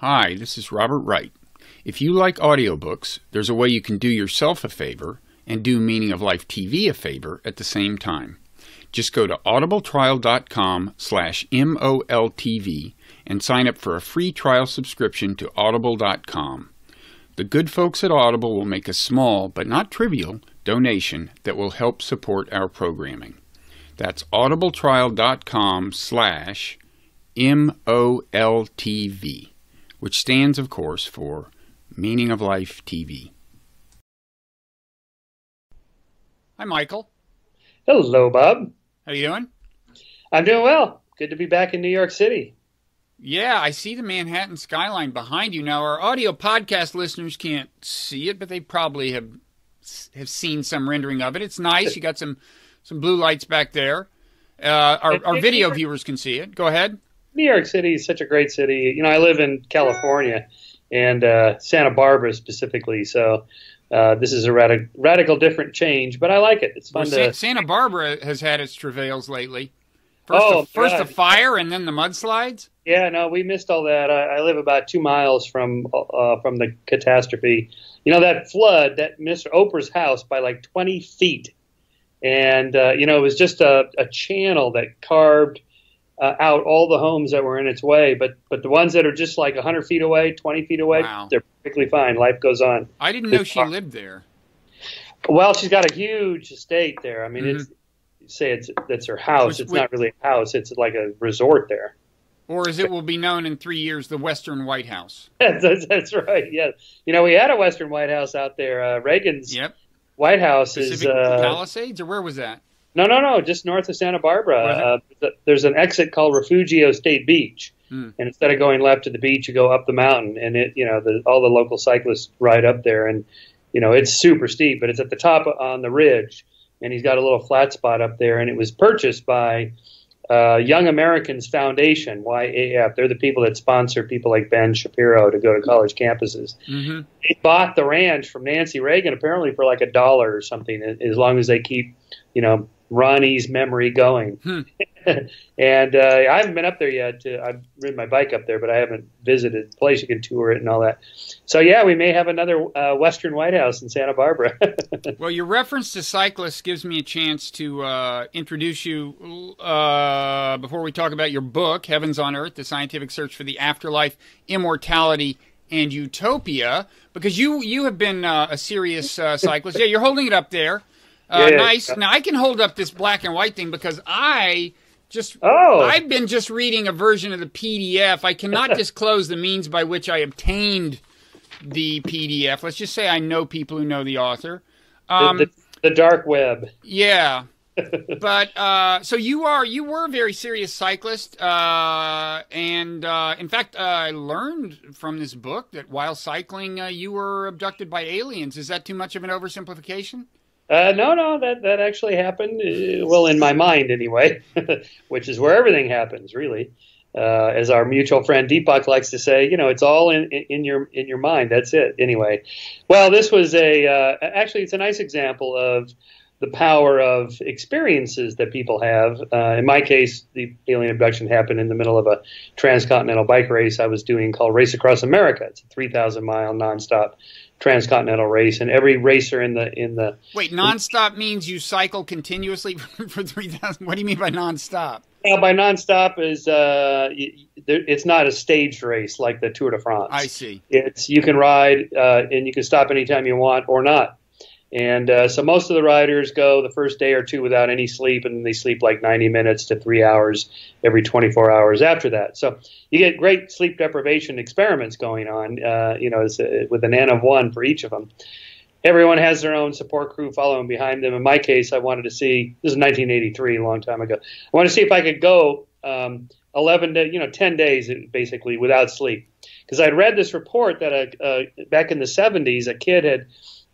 Hi, this is Robert Wright. If you like audiobooks, there's a way you can do yourself a favor and do Meaning of Life TV a favor at the same time. Just go to audibletrial.com/MOLTV and sign up for a free trial subscription to audible.com. The good folks at Audible will make a small, but not trivial, donation that will help support our programming. That's audibletrial.com/MOLTV. which stands, of course, for Meaning of Life TV. Hi, Michael. Hello, Bob. How you doing? I'm doing well. Good to be back in New York City. Yeah, I see the Manhattan skyline behind you. Now, our audio podcast listeners can't see it, but they probably have seen some rendering of it. It's nice. You got some blue lights back there. Our video viewers can see it. Go ahead. New York City is such a great city. You know, I live in California and Santa Barbara specifically, so this is a radical different change, but I like it. It's fun Santa Barbara has had its travails lately. First the fire and then the mudslides? Yeah, no, we missed all that. I live about 2 miles from the catastrophe. You know, that flood, that missed Oprah's house by like 20 feet. And, you know, it was just a channel that carved out all the homes that were in its way, but the ones that are just like 100 feet away, 20 feet away, wow, they're perfectly fine. Life goes on. I didn't know she lived there. Well, she's got a huge estate there. I mean, it's her house. It's not really a house. It's like a resort there. Or as it will be known in 3 years, the Western White House. That's right, yeah. You know, we had a Western White House out there. Reagan's White House Pacific Palisades, or where was that? No, just north of Santa Barbara. There's an exit called Refugio State Beach, and instead of going left to the beach, you go up the mountain, and all the local cyclists ride up there, and you know it's super steep, but it's at the top on the ridge, and he's got a little flat spot up there, and it was purchased by Young Americans Foundation, YAF. They're the people that sponsor people like Ben Shapiro to go to college campuses. Mm-hmm. They bought the ranch from Nancy Reagan apparently for like $1 or something, as long as they keep, you know, Ronnie's memory going. And I haven't been up there yet. I've ridden my bike up there, but I haven't visited the place. You can tour it and all that. So, yeah, we may have another Western White House in Santa Barbara. Well, your reference to cyclists gives me a chance to introduce you before we talk about your book, Heavens on Earth, The Scientific Search for the Afterlife, Immortality, and Utopia, because you have been a serious cyclist. Yeah, you're holding it up there. Nice. Now, I can hold up this black and white thing because I've been just reading a version of the PDF. I cannot disclose the means by which I obtained the PDF. Let's just say I know people who know the author. The dark web. Yeah. But so you were a very serious cyclist, and in fact, I learned from this book that while cycling, you were abducted by aliens. Is that too much of an oversimplification? No, that actually happened. Well, in my mind anyway, which is where everything happens, really. As our mutual friend Deepak likes to say, you know, it's all in your mind. That's it. Anyway, well, this was actually it's a nice example of the power of experiences that people have. In my case, the alien abduction happened in the middle of a transcontinental bike race I was doing called Race Across America. It's a 3,000-mile nonstop transcontinental race, and every racer in the Wait, nonstop means you cycle continuously for 3,000? What do you mean by nonstop? Well, by nonstop is it's not a staged race like the Tour de France. I see. It's you can ride and you can stop anytime you want or not. And so most of the riders go the first day or two without any sleep, and they sleep like 90 minutes to 3 hours every 24 hours after that. So you get great sleep deprivation experiments going on, with an N of 1 for each of them. Everyone has their own support crew following behind them. In my case, I wanted to see, this is 1983, a long time ago. I wanted to see if I could go 10 days basically without sleep. Because I'd read this report that back in the 70s, a kid had,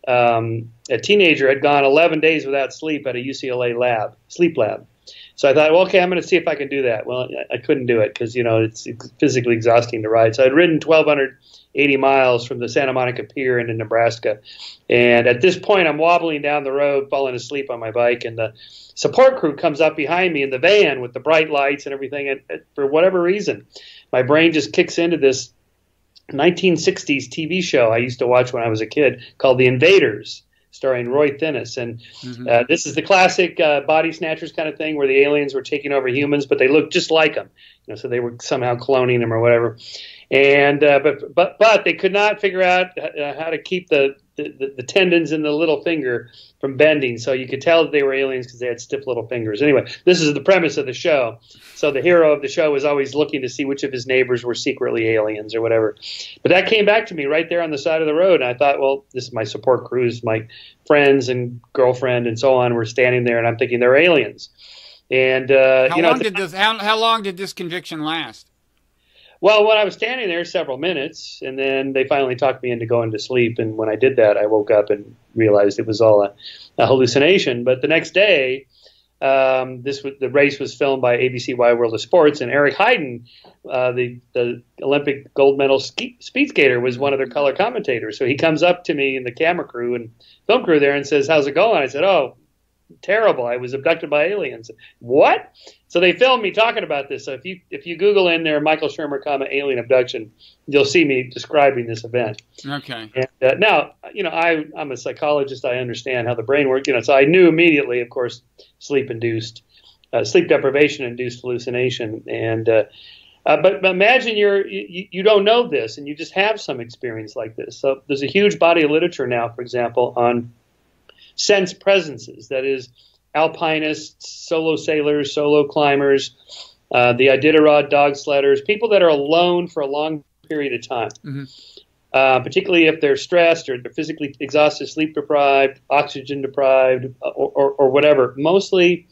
a teenager had gone 11 days without sleep at a UCLA sleep lab. So I thought, well, okay, I'm going to see if I can do that. Well, I couldn't do it because, you know, it's physically exhausting to ride. So I'd ridden 1,280 miles from the Santa Monica Pier into Nebraska. And at this point, I'm wobbling down the road, falling asleep on my bike, and the support crew comes up behind me in the van with the bright lights and everything. And for whatever reason, my brain just kicks into this 1960s TV show I used to watch when I was a kid called The Invaders, starring Roy Thinnis. And this is the classic body snatchers kind of thing where the aliens were taking over humans, but they looked just like them. So they were somehow cloning them or whatever. And but they could not figure out how to keep the tendons in the little finger from bending. So you could tell that they were aliens because they had stiff little fingers. Anyway, this is the premise of the show. So the hero of the show was always looking to see which of his neighbors were secretly aliens or whatever. But that came back to me right there on the side of the road. And I thought, well, this is my support crews, my friends and girlfriend and so on were standing there, and I'm thinking they're aliens. And how long did this conviction last? Well, when I was standing there, several minutes, and then they finally talked me into going to sleep. And when I did that, I woke up and realized it was all a hallucination. But the next day, the race was filmed by ABC Wide World of Sports, and Eric Heiden, the Olympic gold medal speed skater, was one of their color commentators. So he comes up to me and the camera crew and film crew there and says, "How's it going?" I said, "Oh, terrible. I was abducted by aliens." "What?" So they filmed me talking about this. So if you Google in there Michael Shermer, alien abduction, you'll see me describing this event. Okay. And, now, I'm a psychologist. I understand how the brain works. So I knew immediately, of course, sleep deprivation induced hallucination. And but imagine you don't know this and you just have some experience like this. So there's a huge body of literature now, for example, on sense presences. That is, alpinists, solo sailors, solo climbers, the Iditarod dog sledders, people that are alone for a long period of time, particularly if they're stressed or they're physically exhausted, sleep deprived, oxygen deprived, or whatever, mostly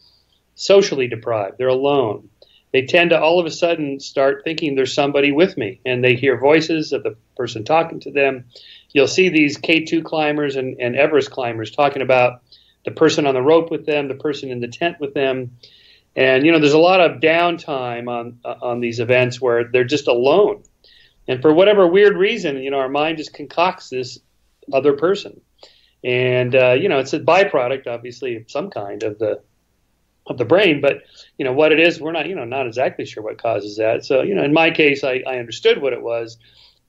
socially deprived. They're alone. They tend to all of a sudden start thinking there's somebody with me, and they hear voices of the person talking to them. You'll see these K2 climbers and Everest climbers talking about the person on the rope with them, the person in the tent with them. And, there's a lot of downtime on these events where they're just alone. And for whatever weird reason, our mind just concocts this other person. And, it's a byproduct, obviously, of some kind of the brain. But, what it is, we're not exactly sure what causes that. So, in my case, I understood what it was.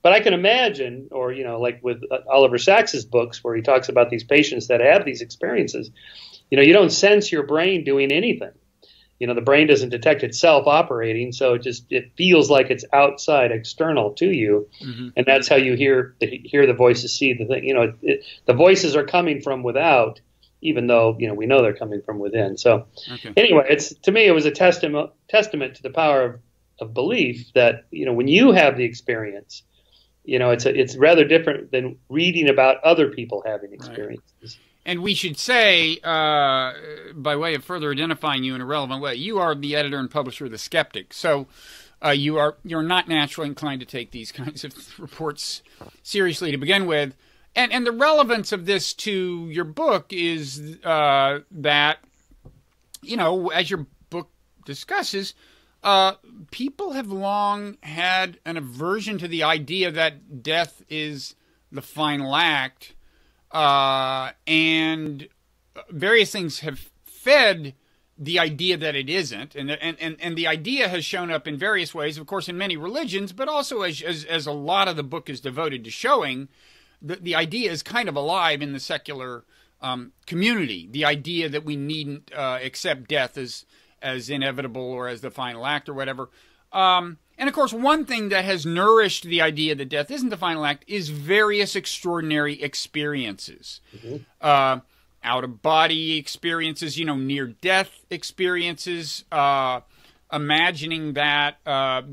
But I can imagine, or, like with Oliver Sacks's books where he talks about these patients that have these experiences, you don't sense your brain doing anything. The brain doesn't detect itself operating, so it feels like it's outside, external to you. And that's how you hear the voices, see the thing. The voices are coming from without, even though, we know they're coming from within. So anyway, to me, it was a testament to the power of belief that, when you have the experience, it's rather different than reading about other people having experiences. Right. And we should say, by way of further identifying you in a relevant way, you are the editor and publisher of the Skeptic. So you're not naturally inclined to take these kinds of reports seriously to begin with. And the relevance of this to your book is that, as your book discusses, people have long had an aversion to the idea that death is the final act, and various things have fed the idea that it isn't, and the idea has shown up in various ways, of course, in many religions, but also as a lot of the book is devoted to showing, the idea is kind of alive in the secular community. The idea that we needn't accept death as inevitable or as the final act or whatever. And of course, one thing that has nourished the idea that death isn't the final act is various extraordinary experiences. Out-of-body experiences, near-death experiences, imagining that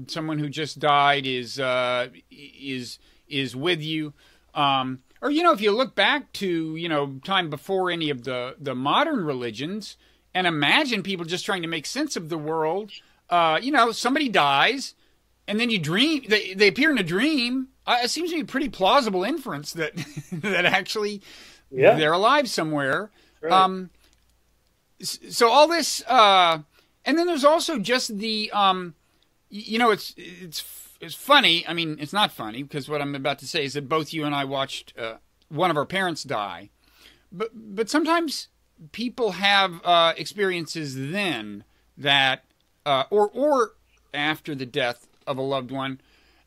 someone who just died is with you. Or, if you look back to, time before any of the modern religions, and imagine people just trying to make sense of the world. Somebody dies, and then you dream. They appear in a dream. It seems to be a pretty plausible inference that that actually they're alive somewhere. Right. So all this, and then there's also just the, it's funny. I mean, it's not funny because what I'm about to say is that both you and I watched one of our parents die, but sometimes people have experiences then that, or after the death of a loved one,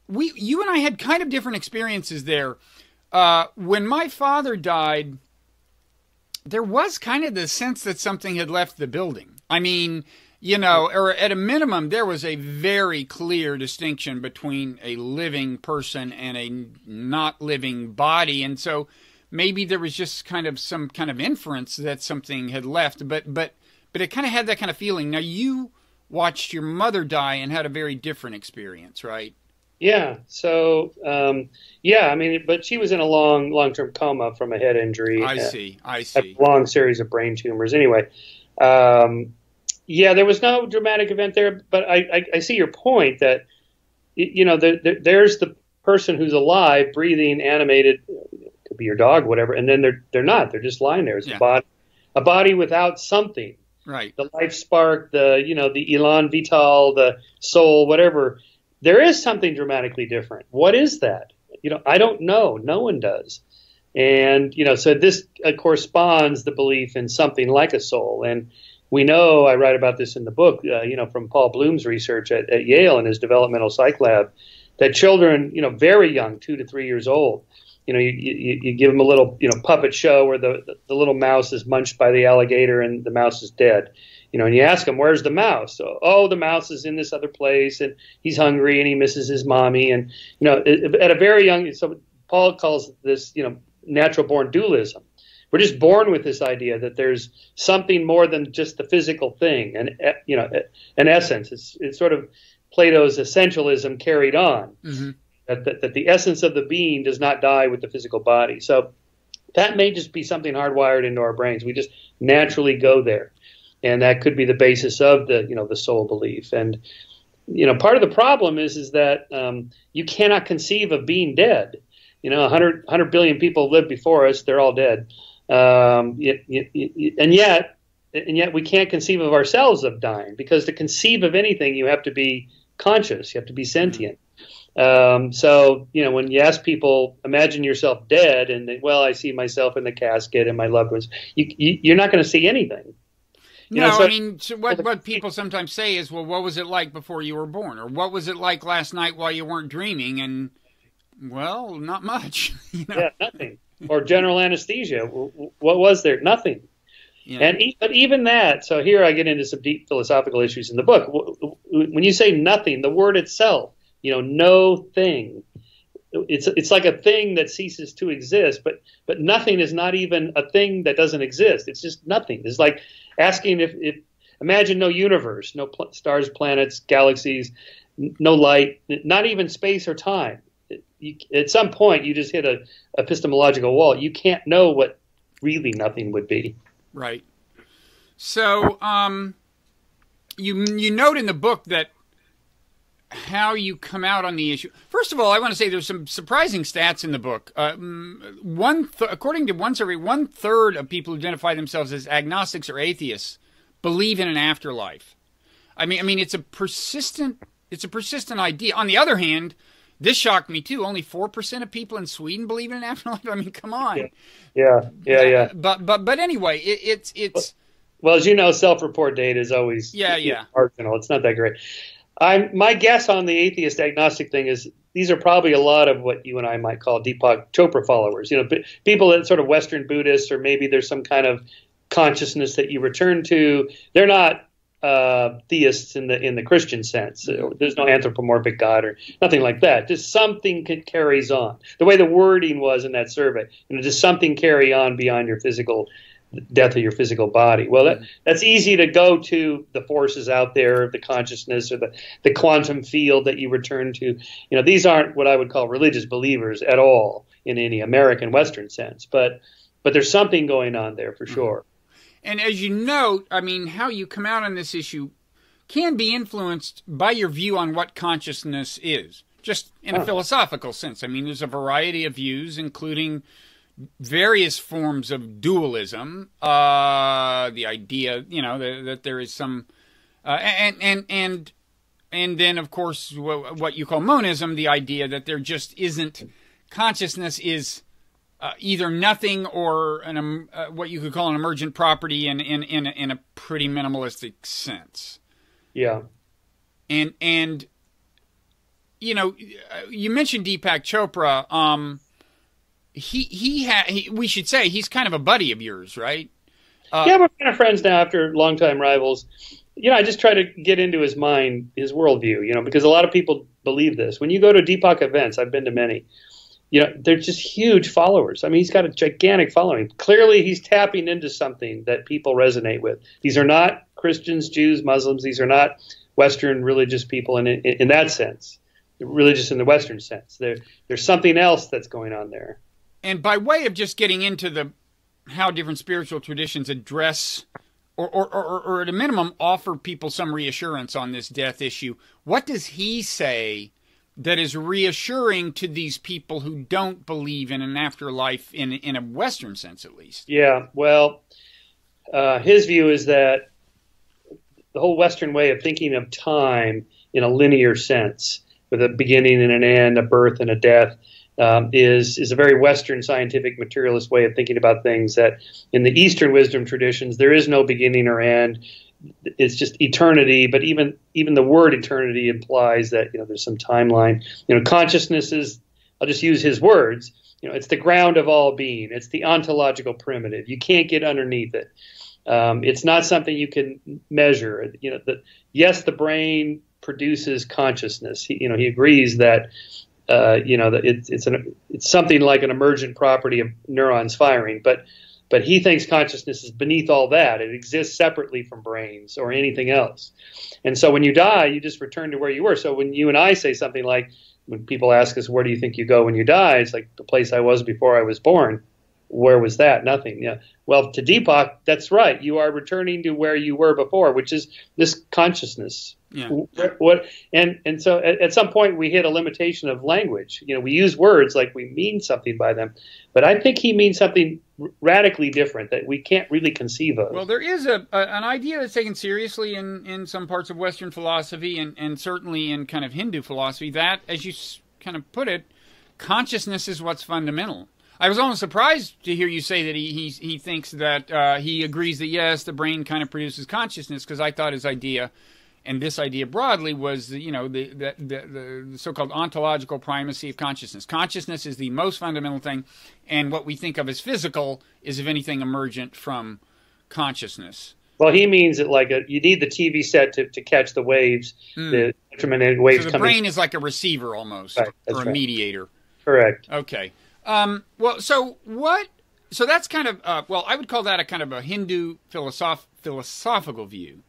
you and I had kind of different experiences there. When my father died, there was kind of the sense that something had left the building. I mean, you know, or at a minimum, there was a very clear distinction between a living person and a not living body. And so maybe there was just kind of some kind of inference that something had left. But it kind of had that kind of feeling. Now, you watched your mother die and had a very different experience, right? Yeah. So, yeah, I mean, but she was in a long-term coma from a head injury. I see. A long series of brain tumors. Anyway, yeah, there was no dramatic event there, but I see your point that, you know, there's the person who's alive, breathing, animated, could be your dog, whatever, and then they're not. They're just lying there. It's a body without something. Right. The life spark, the elan vital, the soul, whatever. There is something dramatically different. What is that? You know, I don't know. No one does. And, you know, so this corresponds the belief in something like a soul. And we know, I write about this in the book, you know, from Paul Bloom's research at Yale in his developmental psych lab, that children, you know, very young, 2 to 3 years old, you know, you give them a little, you know, puppet show where the little mouse is munched by the alligator and the mouse is dead. You know, and you ask them, where's the mouse? So, oh, the mouse is in this other place and he's hungry and he misses his mommy. And, you know, at a very young, so Paul calls this, you know, natural born dualism. We're just born with this idea that there's something more than just the physical thing, and, you know, an essence. It's sort of Plato's essentialism carried on, that the essence of the being does not die with the physical body. So that may just be something hardwired into our brains. We just naturally go there, and that could be the basis of the, you know, the soul belief. And, you know, part of the problem is that you cannot conceive of being dead. You know, 100 billion people lived before us; they're all dead. And yet we can't conceive of ourselves of dying, because to conceive of anything, you have to be conscious, you have to be sentient. So, you know, when you ask people, imagine yourself dead, and they, well, I see myself in the casket and my loved ones, you're not going to see anything. No, I mean, so what people sometimes say is, well, what was it like before you were born? Or what was it like last night while you weren't dreaming? And, well, not much. You know? Yeah, nothing. Or general anesthesia. What was there? Nothing. Yeah. But even that, so here I get into some deep philosophical issues in the book. When you say nothing, the word itself, you know, no thing, it's like a thing that ceases to exist, but nothing is not even a thing that doesn't exist. It's just nothing. It's like asking if imagine no universe, no stars, planets, galaxies, no light, not even space or time. At some point, you just hit a epistemological wall. You can't know what really nothing would be. Right. So, you note in the book that how you come out on the issue. First of all, I want to say there's some surprising stats in the book. According to one survey, 1/3 of people who identify themselves as agnostics or atheists believe in an afterlife. I mean, it's a persistent idea. On the other hand, this shocked me too. Only 4% of people in Sweden believe in an afterlife. I mean, come on. Yeah. But anyway, it's. Well, as you know, self-report data is always marginal. It's not that great. My guess on the atheist agnostic thing is these are probably a lot of what you and I might call Deepak Chopra followers. You know, people that sort of Western Buddhists, or maybe there's some kind of consciousness that you return to. They're not theists in the Christian sense. There's no anthropomorphic God or nothing like that. Just something carries on. The way the wording was in that survey, you know, just something carry on beyond your physical death of your physical body. Well, that's easy to go to the forces out there, the consciousness or the quantum field that you return to. You know, these aren't what I would call religious believers at all in any American Western sense, but there's something going on there for sure. And as you note, I mean, how you come out on this issue can be influenced by your view on what consciousness is, just in a philosophical sense. I mean, there's a variety of views, including various forms of dualism, the idea, you know, that there is some, and then, of course, what you call monism, the idea that there just isn't, consciousness is either nothing or what you could call an emergent property in a pretty minimalistic sense. Yeah. And you know, you mentioned Deepak Chopra. We should say he's kind of a buddy of yours, right? Yeah, we're kind of friends now after longtime rivals. You know, I just try to get into his mind, his worldview, you know, because a lot of people believe this. When you go to Deepak events, I've been to many, you know, they're just huge followers. I mean, he's got a gigantic following. Clearly, he's tapping into something that people resonate with. These are not Christians, Jews, Muslims. These are not Western religious people in that sense, religious in the Western sense. There's something else that's going on there. And by way of just getting into how different spiritual traditions address or at a minimum offer people some reassurance on this death issue, what does he say that is reassuring to these people who don't believe in an afterlife in a Western sense, at least? Yeah, well, his view is that the whole Western way of thinking of time in a linear sense, with a beginning and an end, a birth and a death, is a very Western scientific materialist way of thinking about things. That in the Eastern wisdom traditions, there is no beginning or end. It's just eternity. But even the word eternity implies that, you know, there's some timeline. You know, consciousness is, I'll just use his words, you know, it's the ground of all being. It's the ontological primitive. You can't get underneath it. It's not something you can measure. You know, yes, the brain produces consciousness. He agrees that that it's something like an emergent property of neurons firing, but he thinks consciousness is beneath all that. It exists separately from brains or anything else. And so when you die, you just return to where you were. So when you and I say something like, when people ask us, where do you think you go when you die? It's like the place I was before I was born. Where was that? Nothing. Yeah. Well, to Deepak, that's right. You are returning to where you were before, which is this consciousness. Yeah. And so at some point we hit a limitation of language. You know, we use words like we mean something by them, but I think he means something radically different that we can't really conceive of. Well, there is an idea that's taken seriously in some parts of Western philosophy and certainly in kind of Hindu philosophy that, as you kind of put it, consciousness is what's fundamental. I was almost surprised to hear you say that he thinks that he agrees that, yes, the brain kind of produces consciousness, because I thought his idea, and this idea broadly, was the so-called ontological primacy of consciousness. Consciousness is the most fundamental thing, and what we think of as physical is, if anything, emergent from consciousness. Well, he means that you need the TV set to catch the waves, the electromagnetic waves. So the brain is like a receiver almost, right, or a mediator. Correct. Okay. Well, so that's kind of, I would call that a kind of a Hindu philosophical view.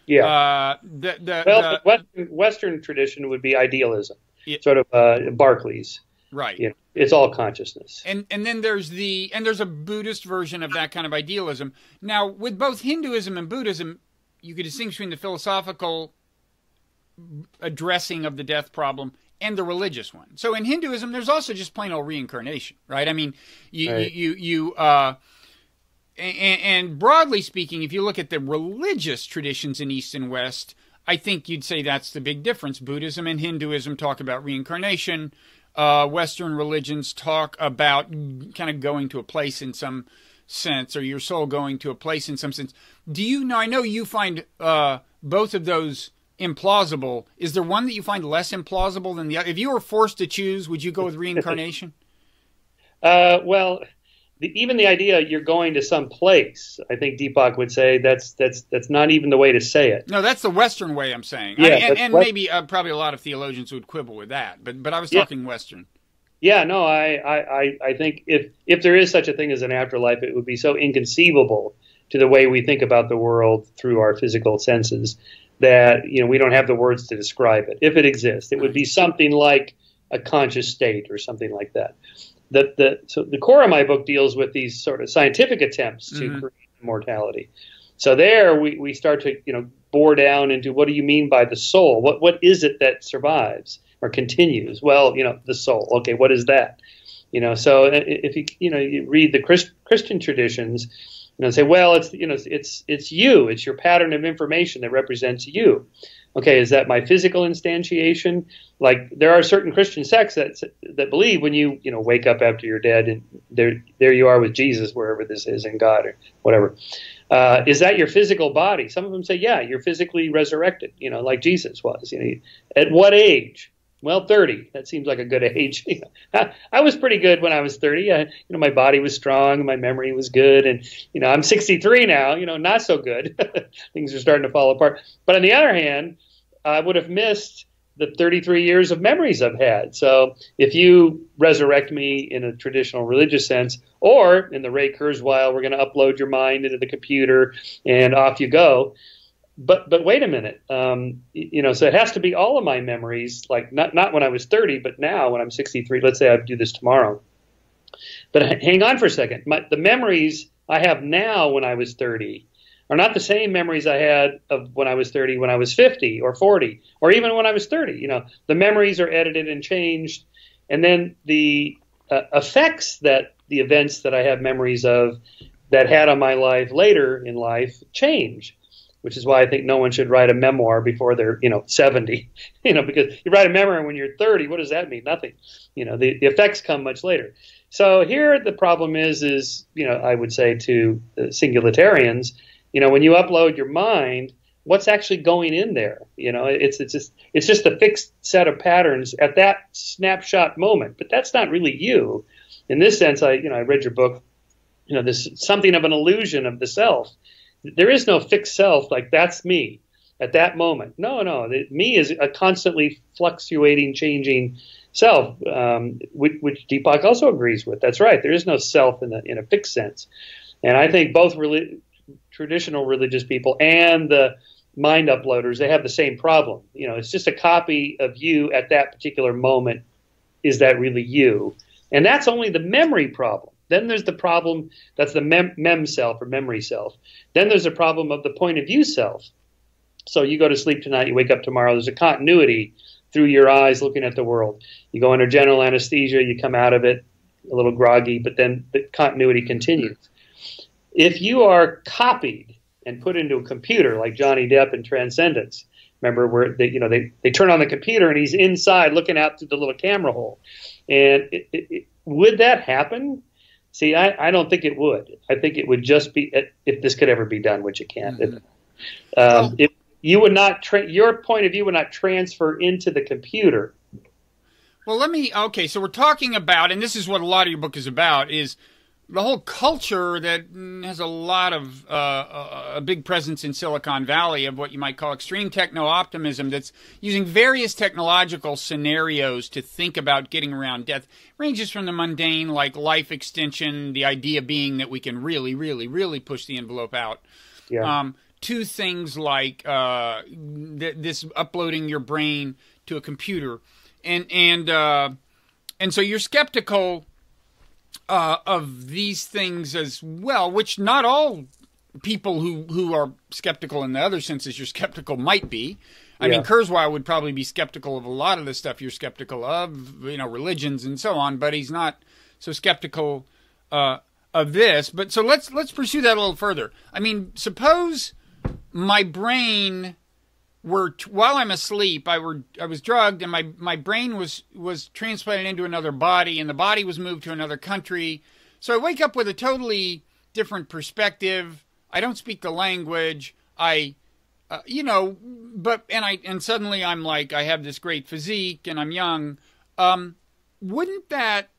Yeah. The Western tradition would be idealism, sort of Berkeley's. Right. You know, it's all consciousness. And then there's a Buddhist version of that kind of idealism. Now, with both Hinduism and Buddhism, you could distinguish between the philosophical addressing of the death problem and the religious one. So in Hinduism, there's also just plain old reincarnation, right? I mean, and broadly speaking, if you look at the religious traditions in East and West, I think you'd say that's the big difference. Buddhism and Hinduism talk about reincarnation. Western religions talk about kind of going to a place in some sense, or your soul going to a place in some sense. I know you find both of those implausible. Is there one that you find less implausible than the other? If you were forced to choose, would you go with reincarnation? Even the idea you're going to some place, I think Deepak would say that's not even the way to say it. No, that's the Western way I'm saying. Yeah, maybe probably a lot of theologians would quibble with that, but I was talking Western. Yeah, no, I think if there is such a thing as an afterlife, it would be so inconceivable to the way we think about the world through our physical senses that, you know, we don't have the words to describe it. If it exists, it would be something like a conscious state or something like that. So the core of my book deals with these sort of scientific attempts to create immortality. So there we start to, you know, bore down into, what do you mean by the soul? What is it that survives or continues? Well, you know, the soul. Okay, what is that? You know, so if you read the Christian traditions, you know, say, well, it's you. It's your pattern of information that represents you. Okay, is that my physical instantiation? Like, there are certain Christian sects that believe when you wake up after you're dead and there you are with Jesus, wherever this is, in God or whatever. Is that your physical body? Some of them say, yeah, you're physically resurrected, you know, like Jesus was. You know, at what age Well, 30. That seems like a good age. I was pretty good when I was 30. My body was strong, my memory was good, and I'm 63 now. Not so good. Things are starting to fall apart. But on the other hand, I would have missed the 33 years of memories I've had. So if you resurrect me in a traditional religious sense, or in the Ray Kurzweil, we're going to upload your mind into the computer and off you go. But wait a minute, so it has to be all of my memories, like not when I was 30, but now when I'm 63. Let's say I do this tomorrow. But hang on for a second. The memories I have now when I was 30 are not the same memories I had of when I was 30, when I was 50 or 40, or even when I was 30. The memories are edited and changed, and then the effects that the events that I have memories of that had on my life later in life change. Which is why I think no one should write a memoir before they're, 70, because you write a memoir when you're 30, what does that mean? Nothing. The effects come much later. So here the problem is, I would say to singularitarians, when you upload your mind, what's actually going in there? It's just a fixed set of patterns at that snapshot moment, but that's not really you. In this sense, I read your book, there's something of an illusion of the self. There is no fixed self, like that's me at that moment. No. Me is a constantly fluctuating, changing self, which Deepak also agrees with. That's right. There is no self in a fixed sense. And I think both traditional religious people and the mind uploaders, they have the same problem. It's just a copy of you at that particular moment. Is that really you? And that's only the memory problem. Then there's the problem, that's the mem self or memory self. Then there's a problem of the point of view self. So you go to sleep tonight, you wake up tomorrow, there's a continuity through your eyes looking at the world. You go under general anesthesia, you come out of it a little groggy, but then the continuity continues. If you are copied and put into a computer like Johnny Depp in Transcendence, remember where they turn on the computer and he's inside looking out through the little camera hole. And would that happen? See, I don't think it would. I think it would just be, if this could ever be done, which it can't. Mm-hmm. If you would not, your point of view would not transfer into the computer. Well, okay, so we're talking about, and this is what a lot of your book is about, is the whole culture that has a lot of a big presence in Silicon Valley of what you might call extreme techno-optimism that's using various technological scenarios to think about getting around death. It ranges from the mundane, like life extension, the idea being that we can really, really, really push the envelope out, to things like this uploading your brain to a computer. And so you're skeptical of these things as well, which not all people who are skeptical in the other senses you're skeptical might be. I mean, Kurzweil would probably be skeptical of a lot of the stuff you're skeptical of, religions and so on, but he's not so skeptical of this. But so let's pursue that a little further. I mean, suppose my brain while I'm asleep, I was drugged, and my brain was transplanted into another body, and the body was moved to another country. So I wake up with a totally different perspective. I don't speak the language. And suddenly I'm like, I have this great physique, and I'm young. Wouldn't that?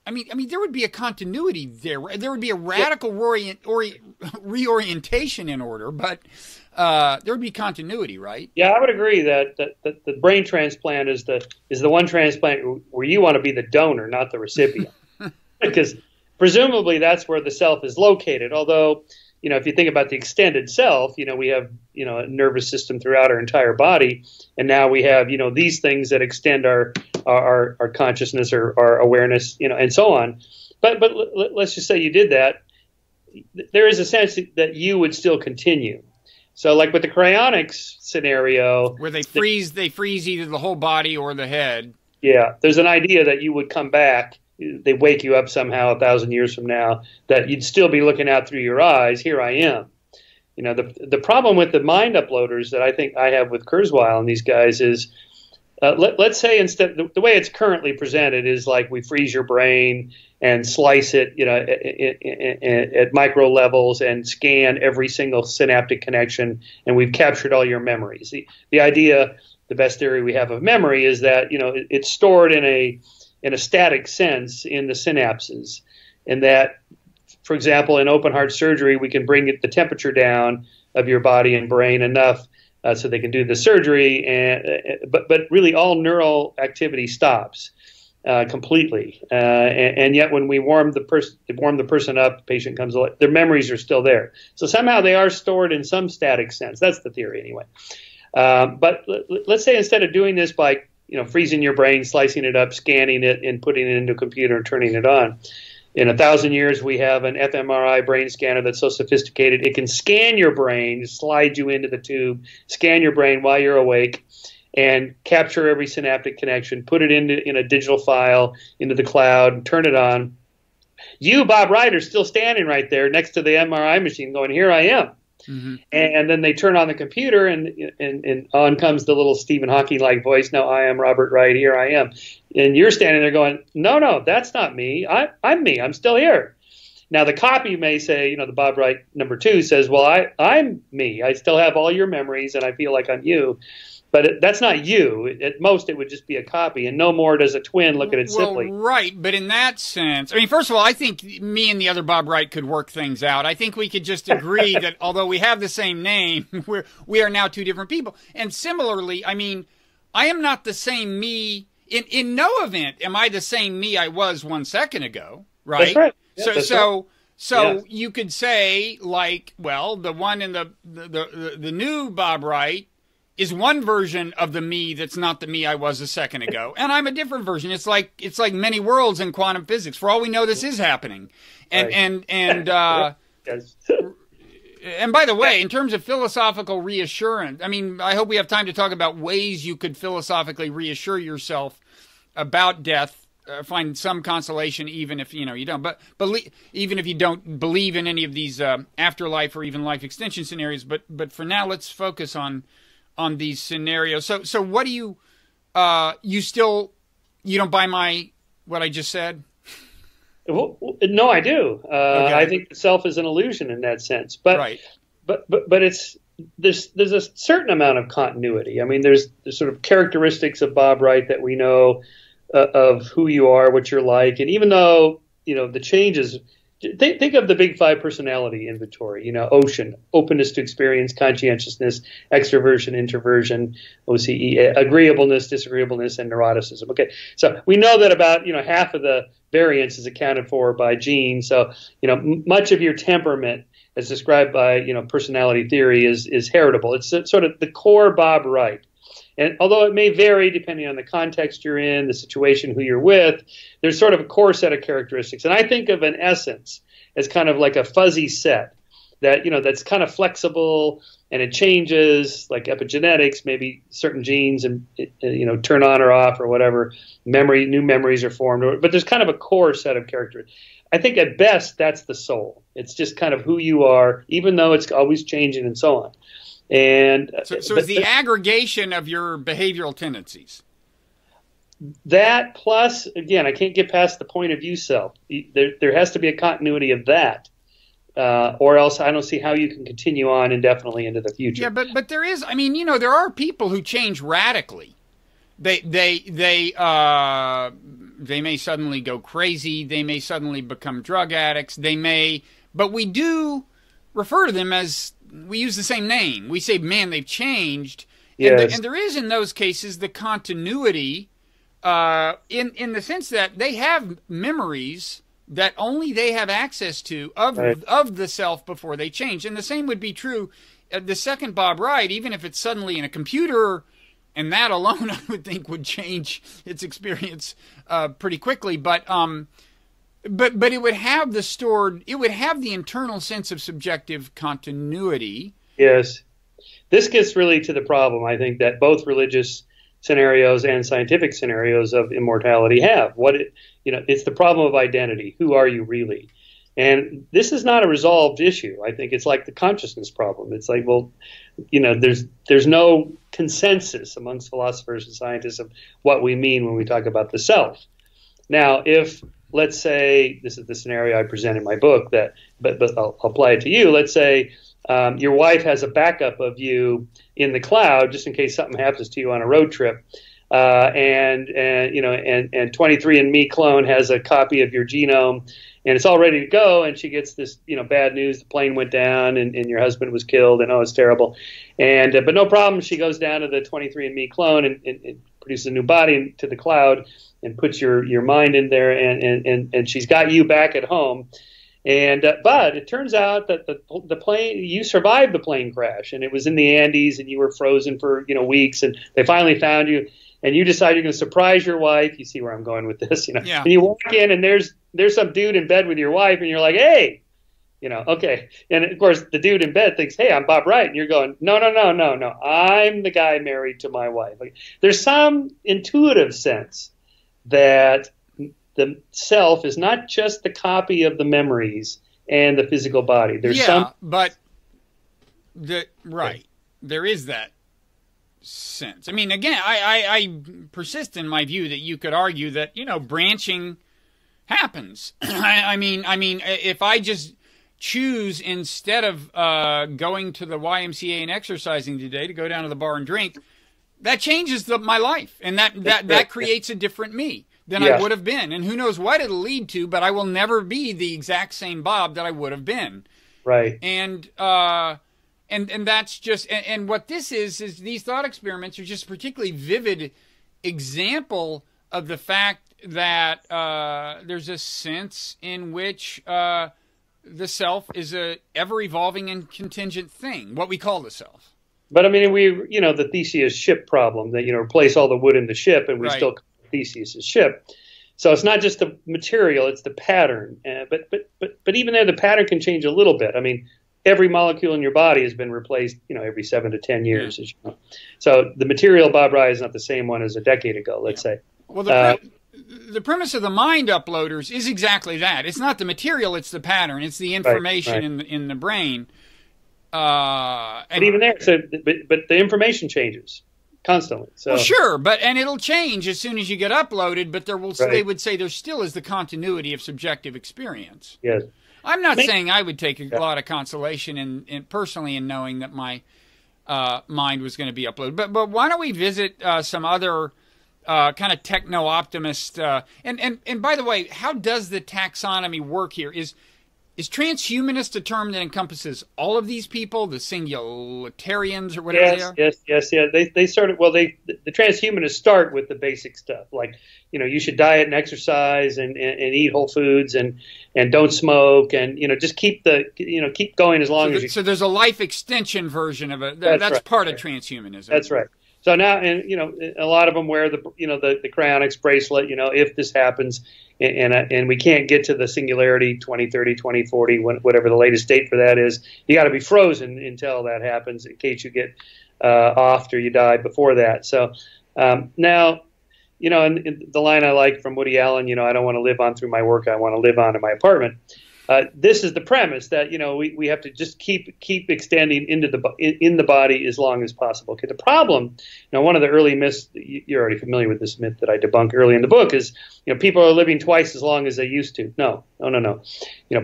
I mean, there would be a continuity there. There would be a radical reorientation in order, but there would be continuity, right? Yeah, I would agree that the brain transplant is the one transplant where you want to be the donor, not the recipient, because presumably that's where the self is located. Although, if you think about the extended self, we have a nervous system throughout our entire body, and now we have these things that extend our consciousness or our awareness, and so on. But let's just say you did that. There is a sense that you would still continue. So, like with the cryonics scenario, where they freeze either the whole body or the head. Yeah, there's an idea that you would come back. They wake you up somehow 1,000 years from now, that you'd still be looking out through your eyes. Here I am. The problem with the mind uploaders that I think I have with Kurzweil and these guys is, let's say instead the way it's currently presented is like we freeze your brain and slice it, at micro levels and scan every single synaptic connection, and we've captured all your memories. The idea the best theory we have of memory is that, it's stored in a static sense in the synapses, and that, for example, in open heart surgery, we can bring the temperature down of your body and brain enough so they can do the surgery, but really all neural activity stops completely, and yet when we warm the person up, the patient comes alive, their memories are still there. So somehow they are stored in some static sense. That's the theory anyway. But let's say instead of doing this by freezing your brain, slicing it up, scanning it, and putting it into a computer and turning it on, in 1,000 years we have an fMRI brain scanner that's so sophisticated it can scan your brain, slide you into the tube, scan your brain while you're awake, and capture every synaptic connection, put it in a digital file into the cloud, turn it on. You, Bob Wright, are still standing right there next to the MRI machine going, here I am. Mm-hmm. And then they turn on the computer, and on comes the little Stephen Hawking-like voice. Now I am Robert Wright. Here I am. And you're standing there going, no, that's not me. I'm me. I'm still here. Now the copy may say, the Bob Wright number 2 says, well, I'm me. I still have all your memories, and I feel like I'm you. But that's not you. At most, it would just be a copy, and no more does a twin look at it simply. Right, but in that sense, I mean, first of all, I think me and the other Bob Wright could work things out. I think we could just agree that although we have the same name, we are now two different people. And similarly, I mean, I am not the same me. In no event am I the same me I was 1 second ago, right? That's right. Yeah, So you could say, like, well, the one in the new Bob Wright is one version of the me that's not the me I was a second ago, and I'm a different version. It's like many worlds in quantum physics. For all we know, this is happening. And yes. And by the way, in terms of philosophical reassurance, I mean, I hope we have time to talk about ways you could philosophically reassure yourself about death, find some consolation, even if you don't. But even if you don't believe in any of these afterlife or even life extension scenarios. But for now, let's focus on these scenarios. So what do you don't buy what I just said? Well, no, I do. Okay. I think the self is an illusion in that sense. But right. but there's a certain amount of continuity. I mean, there's sort of characteristics of Bob Wright that we know of who you are, what you're like, and even though the changes. Think of the big 5 personality inventory, ocean, openness to experience, conscientiousness, extroversion, introversion, OCE, agreeableness, disagreeableness, and neuroticism. Okay, so we know that about, half of the variance is accounted for by genes. So, much of your temperament as described by, personality theory is heritable. It's sort of the core Bob Wright. And although it may vary depending on the context you're in, the situation, who you're with, there's sort of a core set of characteristics. And I think of an essence as kind of like a fuzzy set that, that's kind of flexible and it changes, like epigenetics, maybe certain genes and, turn on or off or whatever, new memories are formed. But there's kind of a core set of characteristics. I think at best that's the soul. It's just kind of who you are, even though it's always changing and so on. And so it's the aggregation of your behavioral tendencies. That plus, again, I can't get past the point of view self. There has to be a continuity of that, or else I don't see how you can continue on indefinitely into the future. Yeah, but there is. I mean, there are people who change radically. They may suddenly go crazy. They may suddenly become drug addicts. But we do refer to them as. We use the same name. We say, man, they've changed. Yes. And there is, in those cases, the continuity in the sense that they have memories that only they have access to of the self before they change. And the same would be true the second Bob Wright, even if it's suddenly in a computer, and that alone I would think would change its experience pretty quickly. But it would have the internal sense of subjective continuity. Yes. This gets really to the problem, I think, that both religious scenarios and scientific scenarios of immortality have. It's the problem of identity. Who are you really? And this is not a resolved issue. I think it's like the consciousness problem. It's like, well, there's no consensus amongst philosophers and scientists of what we mean when we talk about the self. Now, if let's say, this is the scenario I present in my book, but I'll apply it to you. Let's say your wife has a backup of you in the cloud just in case something happens to you on a road trip. And 23andMe clone has a copy of your genome, and it's all ready to go. And she gets this, bad news: the plane went down, and your husband was killed, and it's terrible. And but no problem. She goes down to the 23andMe clone and produces a new body to the cloud and puts your mind in there, and she's got you back at home. And but it turns out that the plane, you survived the plane crash, and it was in the Andes, and you were frozen for weeks, and they finally found you. And you decide you're going to surprise your wife. You see where I'm going with this, Yeah. And you walk in, and there's some dude in bed with your wife, and you're like, hey, okay. And of course, the dude in bed thinks, hey, I'm Bob Wright, and you're going, no, I'm the guy married to my wife. Like, there's some intuitive sense that the self is not just the copy of the memories and the physical body. There's but there is that sense. I mean, again, I persist in my view that you could argue that branching happens. I mean, if I just choose, instead of going to the YMCA and exercising today, to go down to the bar and drink, that changes my life, and that creates a different me than I would have been. And who knows what it'll lead to, but I will never be the exact same Bob that I would have been. Right. And that's just, and what this is these thought experiments are just a particularly vivid example of the fact that there's a sense in which the self is a ever-evolving and contingent thing, what we call the self. But I mean, the Theseus ship problem, that, replace all the wood in the ship, and we still call Theseus' ship. So it's not just the material, it's the pattern. But even there, the pattern can change a little bit. I mean, every molecule in your body has been replaced, every 7 to 10 years. As you know. So the material Bob Wright is not the same one as a decade ago, let's say. Well, the premise of the mind uploaders is exactly that. It's not the material, it's the pattern. It's the information in the brain. But even there, but the information changes constantly. So. Well, sure, and it'll change as soon as you get uploaded, but they would say there still is the continuity of subjective experience. Yes. I'm not saying I would take a lot of consolation in personally in knowing that my mind was going to be uploaded. But why don't we visit some other kind of techno-optimist and by the way, how does the taxonomy work here? Is transhumanist a term that encompasses all of these people, the singularitarians or whatever they are? Yes. They started, the transhumanists start with the basic stuff, like, you should diet and exercise and eat whole foods and don't smoke and, just keep going as long as you. So there's a life extension version of it. That's part of transhumanism. That's right. So now, and a lot of them wear the cryonics bracelet. If this happens, and we can't get to the singularity 2030, 2040, whatever the latest date for that is, you got to be frozen until that happens in case you get offed or you die before that. So now, and the line I like from Woody Allen, I don't want to live on through my work. I want to live on in my apartment. This is the premise that we have to just keep extending into in the body as long as possible. Okay, the problem, one of the early myths, you're already familiar with this myth that I debunk early in the book, is people are living twice as long as they used to. No.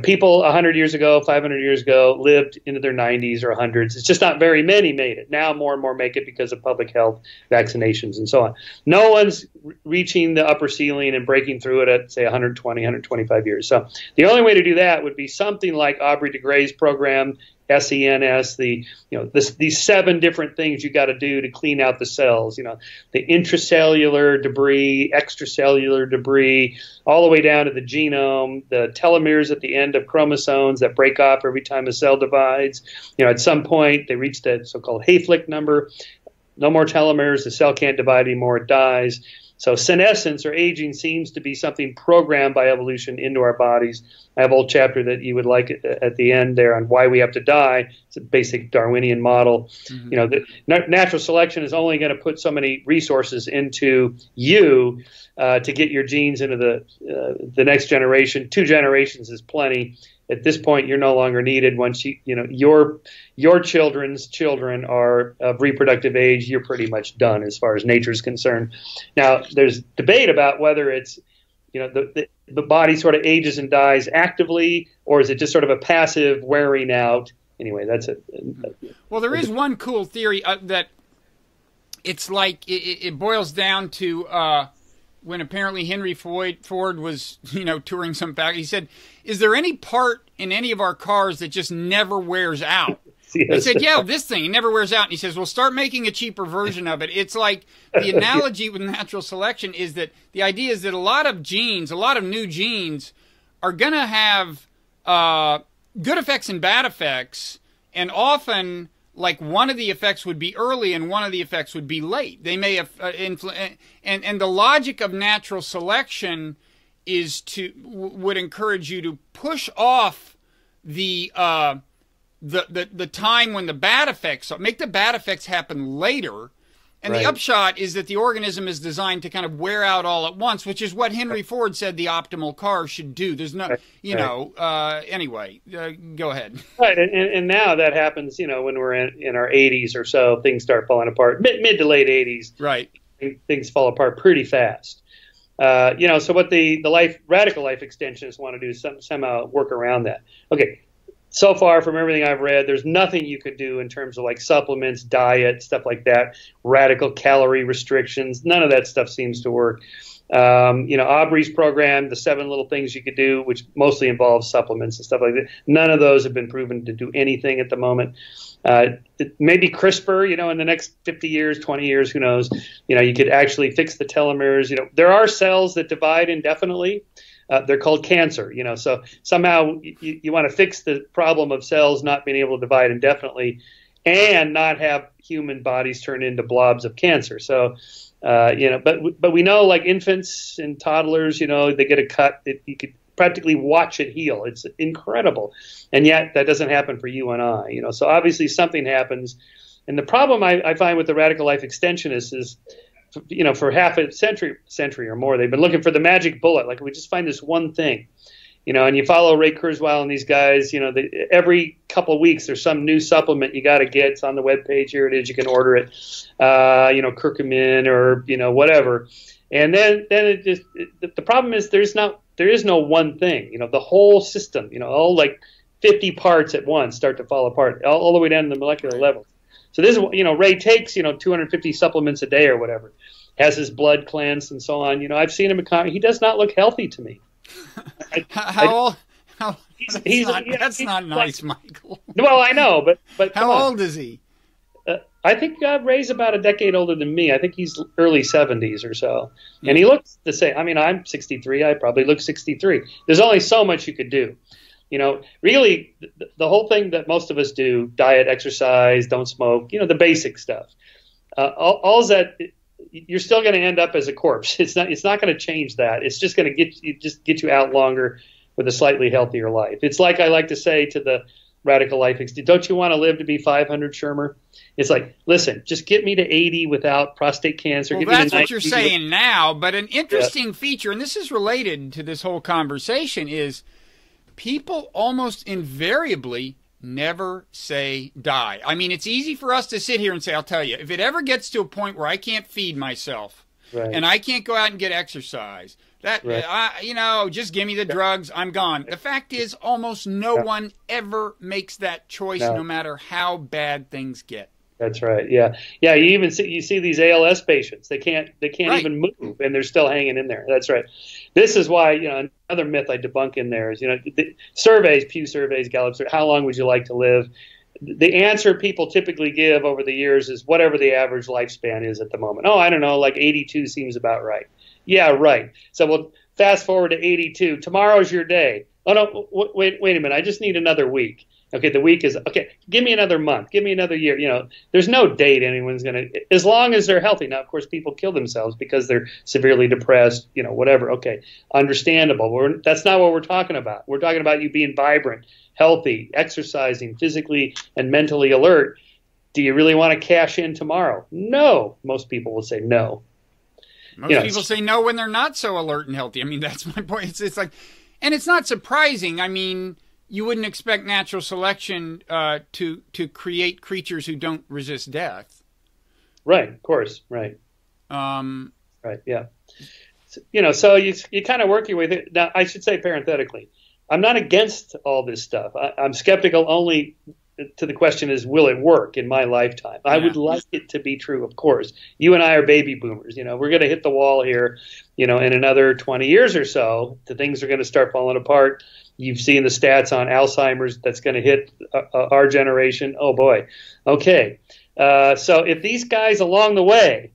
People 100 years ago, 500 years ago lived into their 90s or 100s. It's just not very many made it. Now more and more make it because of public health, vaccinations, and so on. No one's reaching the upper ceiling and breaking through it at, say, 120, 125 years. So the only way to do that would be something like Aubrey de Grey's program, SENS, these 7 different things you got to do to clean out the cells, the intracellular debris, extracellular debris, all the way down to the genome, the telomeres at the end of chromosomes that break off every time a cell divides. At some point they reach that so-called Hayflick number. No more telomeres, the cell can't divide anymore, it dies. So senescence or aging seems to be something programmed by evolution into our bodies. I have a whole chapter that you would like at the end there on why we have to die. It's a basic Darwinian model. The natural selection is only going to put so many resources into you to get your genes into the next generation. 2 generations is plenty. At this point, you're no longer needed. Once your children's children are of reproductive age, you're pretty much done as far as nature is concerned. Now, there's debate about whether it's the body sort of ages and dies actively, or is it just sort of a passive wearing out anyway, that's it. Well, there is one cool theory that it's like it boils down to when apparently Henry Ford was, touring some factory. He said, "Is there any part in any of our cars that just never wears out?" Yes. They said, "Yeah, this thing, it never wears out." And he says, "Well, start making a cheaper version of it." It's like the analogy with natural selection is that the idea is that a lot of new genes are going to have good effects and bad effects, and often like one of the effects would be early and one of the effects would be late. They may have and the logic of natural selection is would encourage you to push off the time when the bad effects, make the bad effects happen later. And the upshot is that the organism is designed to kind of wear out all at once, which is what Henry Ford said the optimal car should do. There's no, anyway, go ahead. Right, and now that happens, when we're in our 80s or so, things start falling apart. Mid to late 80s, right? Things fall apart pretty fast. So what the radical life extensionists want to do is somehow work around that. Okay. So far, from everything I've read, there's nothing you could do in terms of like supplements, diet, stuff like that, radical calorie restrictions. None of that stuff seems to work. Aubrey's program, the 7 little things you could do, which mostly involves supplements and stuff like that. None of those have been proven to do anything at the moment. Maybe CRISPR, in the next 50 years, 20 years, who knows? You could actually fix the telomeres. There are cells that divide indefinitely. They're called cancer, so somehow you want to fix the problem of cells not being able to divide indefinitely and not have human bodies turn into blobs of cancer. So, but we know like infants and toddlers, they get a cut, you could practically watch it heal. It's incredible. And yet that doesn't happen for you and I, so obviously something happens. And the problem I find with the radical life extensionists is, for half a century or more, they've been looking for the magic bullet. Like, we just find this one thing, and you follow Ray Kurzweil and these guys, every couple of weeks there's some new supplement you got to get. It's on the webpage. Here it is. You can order it, curcumin or, whatever. And then the problem is there is no one thing, the whole system, all like 50 parts at once start to fall apart all the way down to the molecular level. So this is, Ray takes, 250 supplements a day or whatever, has his blood cleansed and so on. I've seen him, he does not look healthy to me. That's not nice, Michael. Well, I know, but how old is he? I think Ray's about a decade older than me. I think he's early 70s or so. And he looks the same. I mean, I'm 63. I probably look 63. There's only so much you could do. Really, the whole thing that most of us do, diet, exercise, don't smoke, the basic stuff, all that, you're still going to end up as a corpse. It's not going to change that. It's just going to get you out longer with a slightly healthier life. It's like I like to say to the radical life, don't you want to live to be 500, Shermer? It's like, listen, just get me to 80 without prostate cancer. Well, that's what you're saying now, but an interesting feature, and this is related to this whole conversation, is people almost invariably never say die. I mean, it's easy for us to sit here and say, I'll tell you, if it ever gets to a point where I can't feed myself and I can't go out and get exercise, just give me the drugs, I'm gone. The fact is, almost no one ever makes that choice, no matter how bad things get. That's right. Yeah. You even see these ALS patients. They can't even move, and they're still hanging in there. That's right. This is why, another myth I debunk in there is, the surveys, Pew surveys, Gallup surveys, how long would you like to live? The answer people typically give over the years is whatever the average lifespan is at the moment. Oh, I don't know, like 82 seems about right. Yeah, right. So we'll fast forward to 82. Tomorrow's your day. Oh no, wait a minute. I just need another week. Okay, the week is, okay, give me another month, give me another year. There's no date anyone's going to, as long as they're healthy. Now, of course, people kill themselves because they're severely depressed, whatever. Okay, understandable. That's not what we're talking about. We're talking about you being vibrant, healthy, exercising, physically and mentally alert. Do you really want to cash in tomorrow? No. Most people will say no. Most people say no when they're not so alert and healthy. I mean, that's my point. It's like, and it's not surprising. I mean, you wouldn't expect natural selection to create creatures who don't resist death. Right, of course, right. Right, yeah. So you kind of work your way through. Now, I should say parenthetically, I'm not against all this stuff. I'm skeptical only to the question is, will it work in my lifetime? I would like it to be true, of course. You and I are baby boomers. We're going to hit the wall here, in another 20 years or so. The things are going to start falling apart. You've seen the stats on Alzheimer's that's going to hit our generation. Oh, boy. Okay. So if these guys along the way,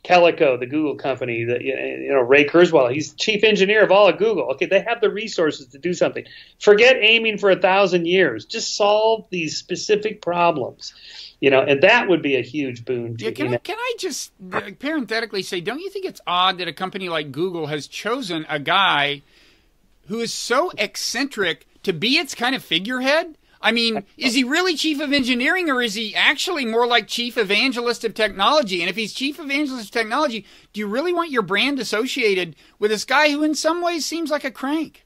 Calico, the Google company, Ray Kurzweil, he's chief engineer of all of Google. Okay, they have the resources to do something. Forget aiming for 1,000 years. Just solve these specific problems, and that would be a huge boon. Can I just parenthetically say, don't you think it's odd that a company like Google has chosen a guy who is so eccentric to be its kind of figurehead? I mean, is he really chief of engineering, or is he actually more like chief evangelist of technology? And if he's chief evangelist of technology, do you really want your brand associated with this guy who in some ways seems like a crank?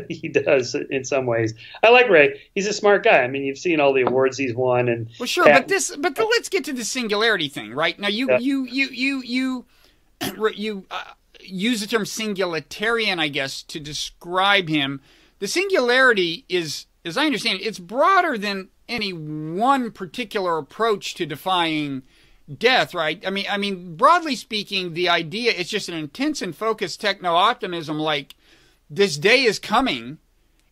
He does in some ways. I like Ray. He's a smart guy. I mean, you've seen all the awards he's won, and well, sure. But let's get to the singularity thing, right? Now, you use the term singularitarian, I guess, to describe him. The singularity is, as I understand it, it's broader than any one particular approach to defying death, right? I mean, broadly speaking, the idea is just an intense and focused techno-optimism, like this day is coming.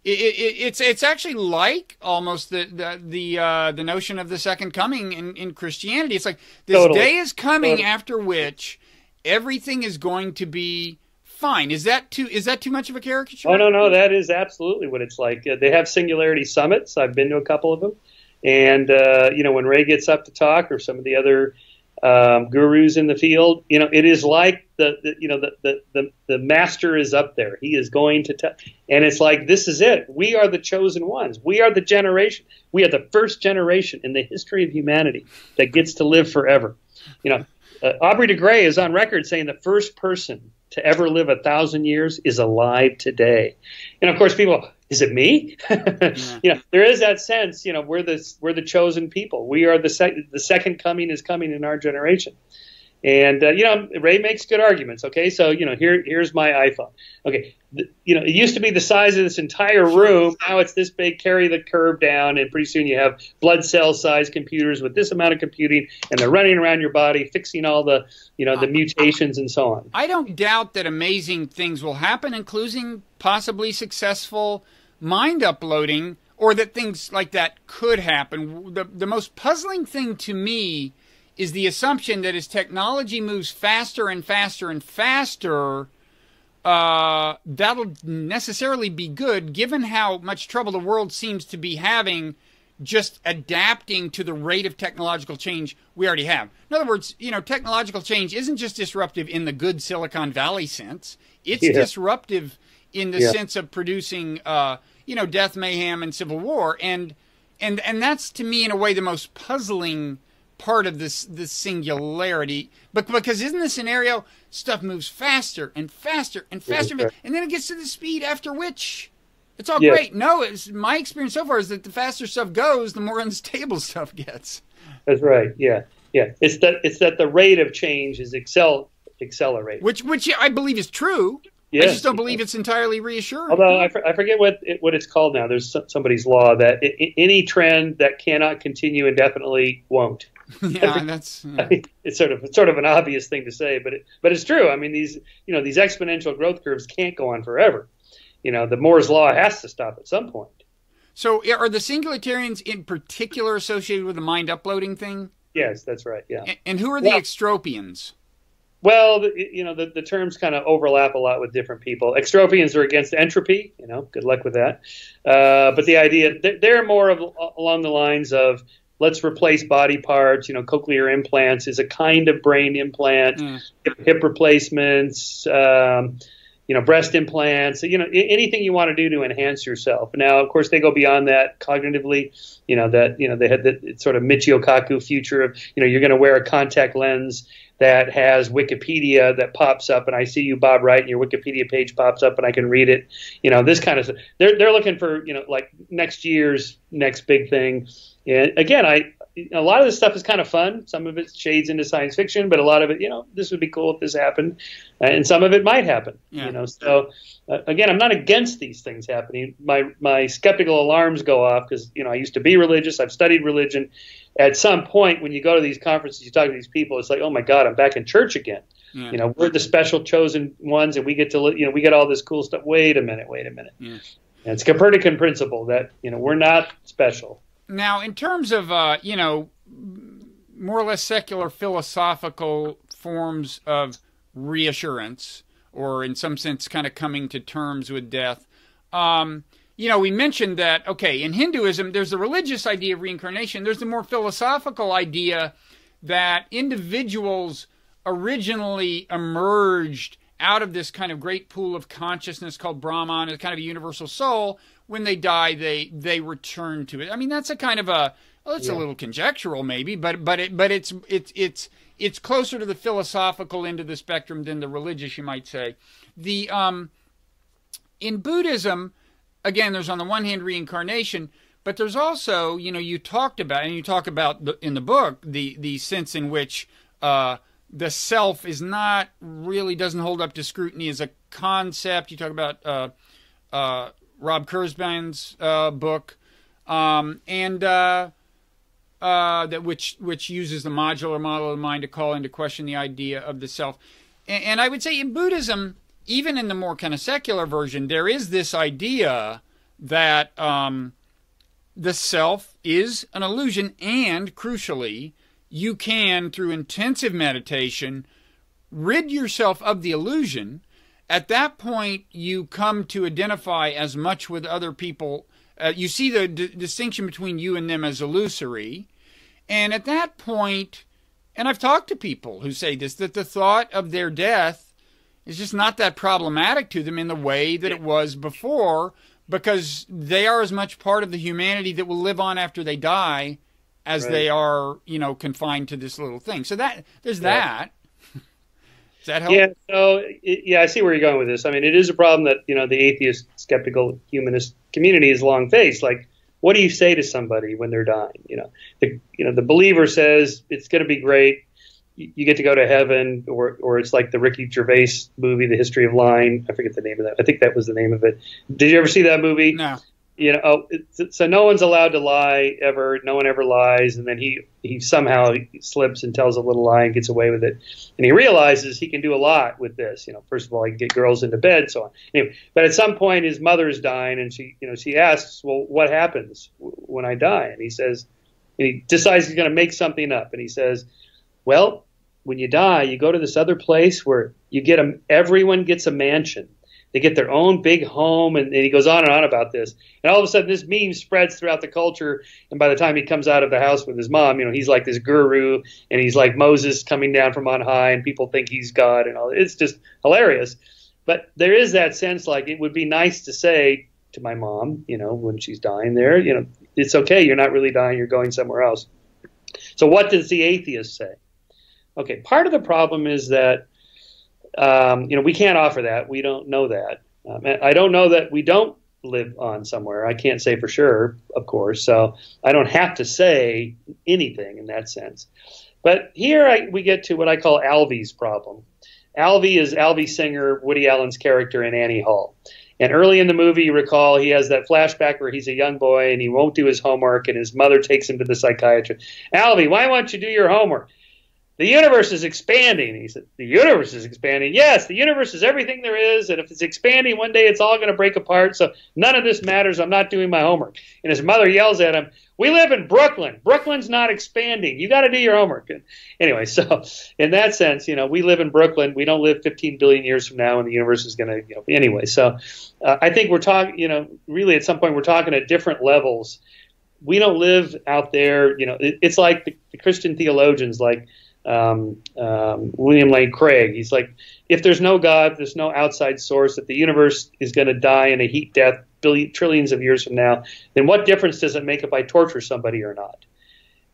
It's actually like almost the notion of the second coming in Christianity. It's like this day is coming after which everything is going to be fine. Is that too much of a caricature? Oh, no, that is absolutely what it's like. They have singularity summits. I've been to a couple of them. And, when Ray gets up to talk, or some of the other gurus in the field, it is like the master is up there. He is going to and it's like, this is it. We are the chosen ones. We are the generation. We are the first generation in the history of humanity that gets to live forever. Aubrey de Grey is on record saying the first person to ever live 1,000 years is alive today. And of course, people, is it me? There is that sense, we're the chosen people. We are the second coming is coming in our generation. And, Ray makes good arguments. Okay. So, here's my iPhone. Okay. It used to be the size of this entire room. Now it's this big, carry the curve down. And pretty soon you have blood cell size computers with this amount of computing, and they're running around your body, fixing all the, the mutations and so on. I don't doubt that amazing things will happen, including possibly successful mind uploading, or that things like that could happen. The most puzzling thing to me is the assumption that as technology moves faster and faster and faster, that'll necessarily be good, given how much trouble the world seems to be having just adapting to the rate of technological change we already have. In other words, technological change isn't just disruptive in the good Silicon Valley sense. It's disruptive in the sense of producing, death, mayhem, and civil war. And that's, to me, in a way, the most puzzling part of this singularity, but because isn't the scenario stuff moves faster and faster and faster, and then it gets to the speed after which it's all great. No, my experience so far is that the faster stuff goes, the more unstable stuff gets. That's right. Yeah. It's that the rate of change is accelerate, which I believe is true. Yes. I just don't believe it's entirely reassuring. Although I forget what it's called now. There's somebody's law that any trend that cannot continue indefinitely won't. Yeah, that's. I mean, it's sort of an obvious thing to say, but it's true. I mean, these exponential growth curves can't go on forever. The Moore's law has to stop at some point. So, are the singularitarians in particular associated with the mind uploading thing? Yes, that's right. Yeah. And who are the extropians? Well, the terms kind of overlap a lot with different people. Extropians are against entropy. Good luck with that. But the idea, they're more along the lines of, let's replace body parts. Cochlear implants is a kind of brain implant. Hip replacements, breast implants. Anything you want to do to enhance yourself. Now, of course, they go beyond that cognitively. They had the sort of Michio Kaku future of you're going to wear a contact lens that has Wikipedia that pops up, and I see you, Bob Wright, and your Wikipedia page pops up, and I can read it. This kind of stuff. They're looking for like next year's next big thing. And again, a lot of this stuff is kind of fun. Some of it shades into science fiction, but a lot of it, this would be cool if this happened, and some of it might happen. Yeah. So again, I'm not against these things happening. My skeptical alarms go off because I used to be religious. I've studied religion. At some point, when you go to these conferences, you talk to these people, it's like, oh my God, I'm back in church again. Yeah. We're the special chosen ones, and we get to we get all this cool stuff. Wait a minute. Yeah. And it's Copernican principle that we're not special. Now, in terms of, more or less secular philosophical forms of reassurance, or in some sense kind of coming to terms with death, we mentioned that, okay, in Hinduism, there's the religious idea of reincarnation. There's the more philosophical idea that individuals originally emerged out of this kind of great pool of consciousness called Brahman, a kind of a universal soul. When they die, they return to it. I mean, that's a kind of a it's a little conjectural maybe, but it's closer to the philosophical end of the spectrum than the religious, you might say. The in Buddhism, again, there's on the one hand reincarnation, but there's also you talk about in the book the sense in which the self is not really doesn't hold up to scrutiny as a concept. You talk about Rob Kurzweil's book, and that which uses the modular model of the mind to call into question the idea of the self. And I would say in Buddhism, even in the more kind of secular version, there is this idea that the self is an illusion, and crucially, you can, through intensive meditation, rid yourself of the illusion. At that point, you come to identify as much with other people. You see the distinction between you and them as illusory. And at that point, and I've talked to people who say this, that the thought of their death is just not that problematic to them in the way that it was before, because they are as much part of the humanity that will live on after they die as they are, confined to this little thing. So that there's that. Does that help? Yeah. So I see where you're going with this. I mean, it is a problem that the atheist, skeptical, humanist community is long faced. Like, what do you say to somebody when they're dying? The believer says it's going to be great. You get to go to heaven, or it's like the Ricky Gervais movie, The History of Lying. I forget the name of that. I think that was the name of it. Did you ever see that movie? No. So no one's allowed to lie ever. No one ever lies, and then he somehow slips and tells a little lie and gets away with it. And he realizes he can do a lot with this. First of all, he can get girls into bed, so on. Anyway, but at some point, his mother's dying, and she asks, "Well, what happens when I die?" And he says, and he decides he's going to make something up, and he says, "Well, when you die, you go to this other place where everyone gets a mansion." They get their own big home, and he goes on and on about this. And all of a sudden, this meme spreads throughout the culture. And by the time he comes out of the house with his mom, he's like this guru, and he's like Moses coming down from on high, and people think he's God, and all. It's just hilarious. But there is that sense, like, it would be nice to say to my mom, when she's dying there, it's okay. You're not really dying. You're going somewhere else. So what does the atheist say? Okay, part of the problem is that we can't offer that. We don't know that. I don't know that we don't live on somewhere. I can't say for sure, of course. So I don't have to say anything in that sense. But here we get to what I call Alvy's problem. Alvy is Alvy Singer, Woody Allen's character in Annie Hall. And early in the movie, you recall, he has that flashback where he's a young boy and he won't do his homework, and his mother takes him to the psychiatrist. Alvy, why won't you do your homework? The universe is expanding. He said, the universe is expanding. Yes, the universe is everything there is, and if it's expanding, one day it's all going to break apart, so none of this matters. I'm not doing my homework. And his mother yells at him, we live in Brooklyn. Brooklyn's not expanding. You got to do your homework. And anyway, so in that sense, we live in Brooklyn. We don't live 15 billion years from now, and the universe is going to, anyway. So I think we're talking, really at some point we're talking at different levels. We don't live out there, it's like the Christian theologians like William Lane Craig. He's like, if there's no God, there's no outside source, if the universe is going to die in a heat death trillions of years from now, then what difference does it make if I torture somebody or not?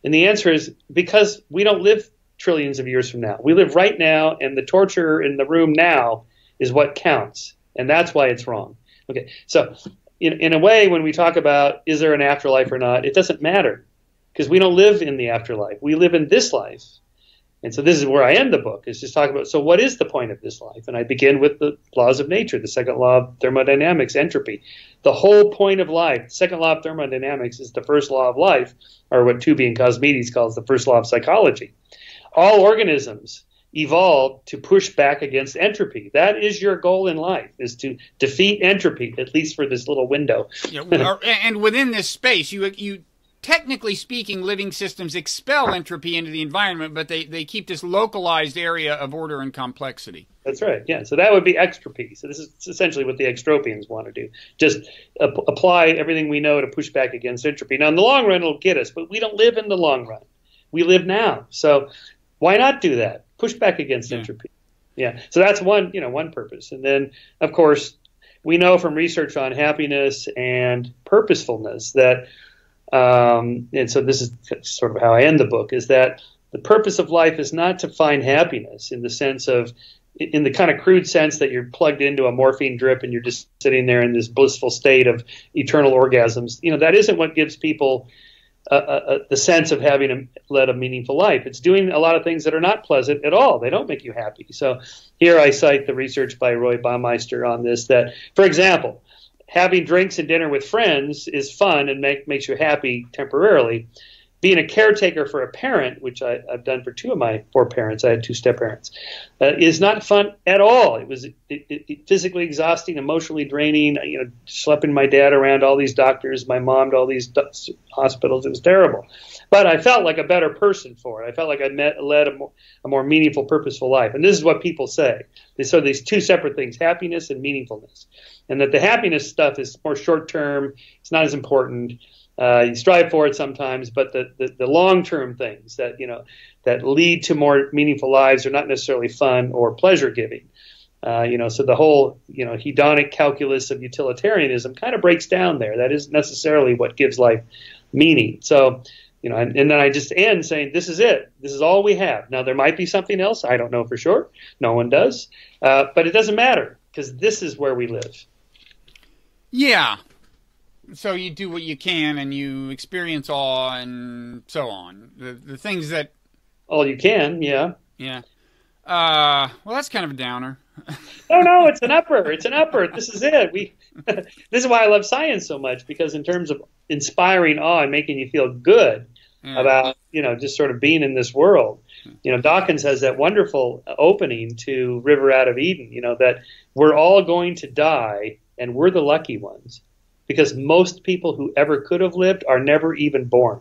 And the answer is because we don't live trillions of years from now. We live right now, and the torture in the room now is what counts, and that's why it's wrong. Okay, so in a way, when we talk about is there an afterlife or not, it doesn't matter. because we don't live in the afterlife. We live in this life. And so this is where I end the book, is just talk about, so what is the point of this life? And I begin with the laws of nature, the second law of thermodynamics, entropy. The whole point of life, the second law of thermodynamics is the first law of life, or what Tubi Cosmides calls the first law of psychology. All organisms evolved to push back against entropy. That is your goal in life, is to defeat entropy, at least for this little window. Yeah, and within this space, you technically speaking, living systems expel entropy into the environment, but they keep this localized area of order and complexity. That's right, yeah. So that would be extropy. So this is essentially what the extropians want to do. Just apply everything we know to push back against entropy. Now, in the long run, it'll get us, but we don't live in the long run. We live now. So why not do that? Push back against entropy. Yeah. So that's one purpose. And then, of course, we know from research on happiness and purposefulness that and so this is sort of how I end the book, is that the purpose of life is not to find happiness in the sense of, in the kind of crude sense that you're plugged into a morphine drip and you're just sitting there in this blissful state of eternal orgasms. That isn't what gives people the sense of having led a meaningful life. It's doing a lot of things that are not pleasant at all. They don't make you happy. So here I cite the research by Roy Baumeister on this, that, for example, having drinks and dinner with friends is fun and makes you happy temporarily. Being a caretaker for a parent, which I've done for 2 of my 4 parents, I had 2 step-parents, is not fun at all. It was physically exhausting, emotionally draining, schlepping my dad around all these doctors, my mom to all these hospitals. It was terrible. But I felt like a better person for it. I felt like I led a more meaningful, purposeful life. And this is what people say. So these 2 separate things, happiness and meaningfulness. And that the happiness stuff is more short-term, it's not as important. You strive for it sometimes, but the long-term things that that lead to more meaningful lives are not necessarily fun or pleasure-giving. So the whole hedonic calculus of utilitarianism kind of breaks down there. That isn't necessarily what gives life meaning. So and then I just end saying, this is it. This is all we have. Now there might be something else. I don't know for sure. No one does, but it doesn't matter because this is where we live. Yeah. So you do what you can, and you experience awe, and so on. The things that all you can, yeah. Well, that's kind of a downer. No, it's an upper. It's an upper. This is it. This is why I love science so much, because in terms of inspiring awe and making you feel good about just sort of being in this world. Dawkins has that wonderful opening to River Out of Eden. That we're all going to die, and we're the lucky ones. Because most people who ever could have lived are never even born.